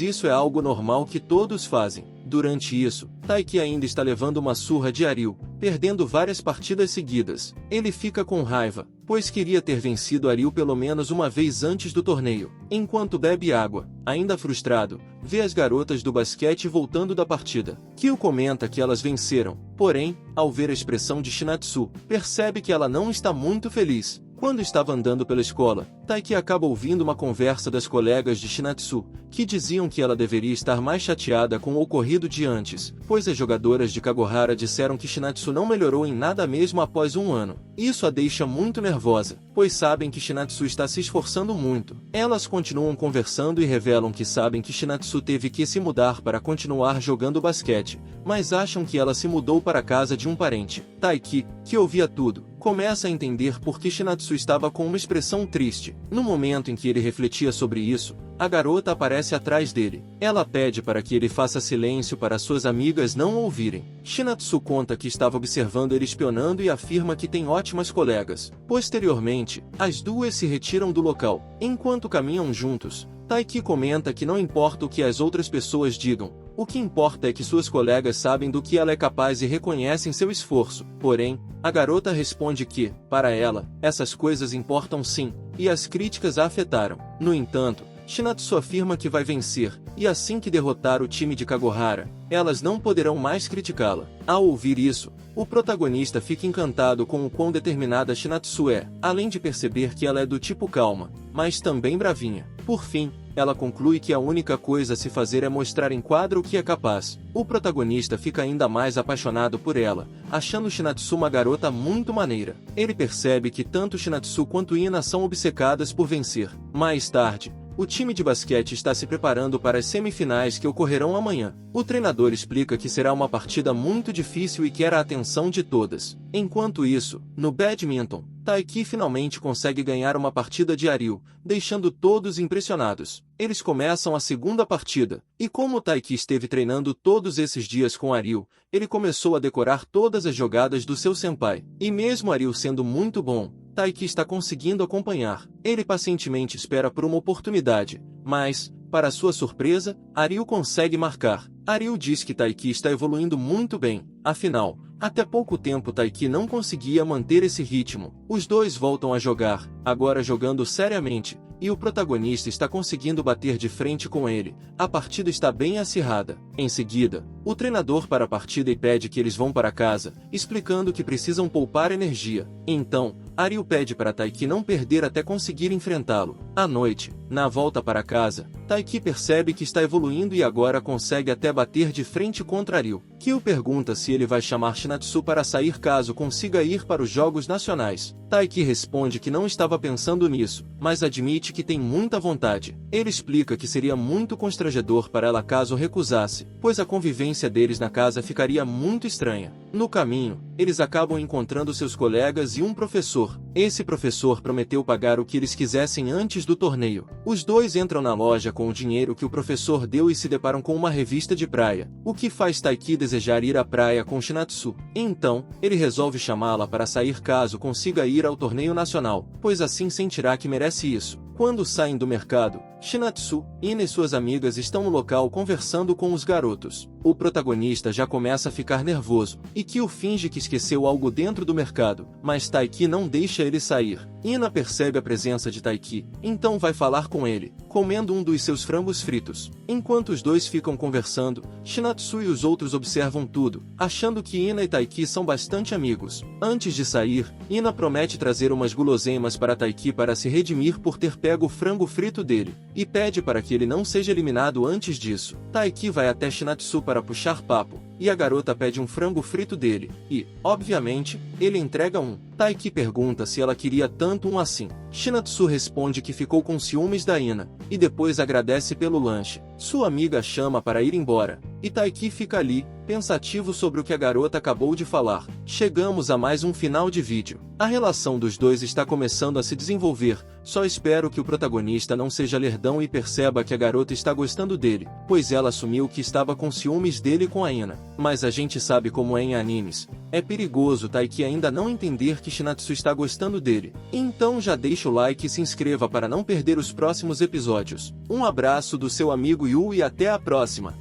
isso é algo normal que todos fazem. Durante isso, Taiki ainda está levando uma surra de Aril, perdendo várias partidas seguidas. Ele fica com raiva, pois queria ter vencido Aril pelo menos uma vez antes do torneio. Enquanto bebe água, ainda frustrado, vê as garotas do basquete voltando da partida. Kyo comenta que elas venceram, porém, ao ver a expressão de Shinatsu, percebe que ela não está muito feliz. Quando estava andando pela escola, Taiki acaba ouvindo uma conversa das colegas de Shinatsu, que diziam que ela deveria estar mais chateada com o ocorrido de antes, pois as jogadoras de Kagohara disseram que Shinatsu não melhorou em nada mesmo após um ano. Isso a deixa muito nervosa, pois sabem que Shinatsu está se esforçando muito. Elas continuam conversando e revelam que sabem que Shinatsu teve que se mudar para continuar jogando basquete, mas acham que ela se mudou para a casa de um parente. Taiki, que ouvia tudo, começa a entender por que Shinatsu estava com uma expressão triste. No momento em que ele refletia sobre isso, a garota aparece atrás dele. Ela pede para que ele faça silêncio para suas amigas não ouvirem. Shinatsu conta que estava observando ele espionando e afirma que tem ótimas colegas. Posteriormente, as duas se retiram do local. Enquanto caminham juntos, Taiki comenta que não importa o que as outras pessoas digam, o que importa é que suas colegas sabem do que ela é capaz e reconhecem seu esforço. Porém, a garota responde que, para ela, essas coisas importam sim, e as críticas a afetaram. No entanto, Shinatsu afirma que vai vencer, e assim que derrotar o time de Kagohara, elas não poderão mais criticá-la. Ao ouvir isso, o protagonista fica encantado com o quão determinada Shinatsu é, além de perceber que ela é do tipo calma, mas também bravinha. Por fim, ela conclui que a única coisa a se fazer é mostrar em quadro o que é capaz. O protagonista fica ainda mais apaixonado por ela, achando Shinatsu uma garota muito maneira. Ele percebe que tanto Shinatsu quanto Ina são obcecadas por vencer. Mais tarde, o time de basquete está se preparando para as semifinais que ocorrerão amanhã. O treinador explica que será uma partida muito difícil e quer a atenção de todas. Enquanto isso, no badminton, Taiki finalmente consegue ganhar uma partida de Ariel, deixando todos impressionados. Eles começam a segunda partida, e como Taiki esteve treinando todos esses dias com Ariel, ele começou a decorar todas as jogadas do seu senpai. E mesmo Ariel sendo muito bom, Taiki está conseguindo acompanhar. Ele pacientemente espera por uma oportunidade, mas, para sua surpresa, Ariel consegue marcar. Ariel diz que Taiki está evoluindo muito bem, afinal, até pouco tempo Taiki não conseguia manter esse ritmo. Os dois voltam a jogar, agora jogando seriamente, e o protagonista está conseguindo bater de frente com ele. A partida está bem acirrada. Em seguida, o treinador para a partida e pede que eles vão para casa, explicando que precisam poupar energia. Então, Ariel pede para Taiki não perder até conseguir enfrentá-lo. À noite, na volta para casa, Taiki percebe que está evoluindo e agora consegue até bater de frente contra Ariel. Kyo pergunta se ele vai chamar Shinatsu para sair caso consiga ir para os Jogos Nacionais. Taiki responde que não estava pensando nisso, mas admite que tem muita vontade. Ele explica que seria muito constrangedor para ela caso recusasse, pois a convivência deles na casa ficaria muito estranha. No caminho, eles acabam encontrando seus colegas e um professor. Esse professor prometeu pagar o que eles quisessem antes do torneio. Os dois entram na loja com o dinheiro que o professor deu e se deparam com uma revista de praia, o que faz Taiki desejar ir à praia com Shinatsu. Então, ele resolve chamá-la para sair caso consiga ir ao torneio nacional, pois assim sentirá que merece isso. Quando saem do mercado, Shinatsu, Ina e suas amigas estão no local conversando com os garotos. O protagonista já começa a ficar nervoso, e Kyo finge que esqueceu algo dentro do mercado, mas Taiki não deixa ele sair. Ina percebe a presença de Taiki, então vai falar com ele, comendo um dos seus frangos fritos. Enquanto os dois ficam conversando, Shinatsu e os outros observam tudo, achando que Ina e Taiki são bastante amigos. Antes de sair, Ina promete trazer umas guloseimas para Taiki para se redimir por ter pego o frango frito dele, e pede para que ele não seja eliminado antes disso. Taiki vai até Shinatsu para puxar papo, e a garota pede um frango frito dele, e, obviamente, ele entrega um. Taiki pergunta se ela queria tanto um assim. Shinatsu responde que ficou com ciúmes da Ina, e depois agradece pelo lanche. Sua amiga chama para ir embora, e Taiki fica ali, pensativo sobre o que a garota acabou de falar. Chegamos a mais um final de vídeo. A relação dos dois está começando a se desenvolver, só espero que o protagonista não seja lerdão e perceba que a garota está gostando dele, pois ela assumiu que estava com ciúmes dele com a Ina. Mas a gente sabe como é em animes. É perigoso Taiki ainda não entender que Shinatsu está gostando dele. Então já deixa o like e se inscreva para não perder os próximos episódios. Um abraço do seu amigo Yu e até a próxima!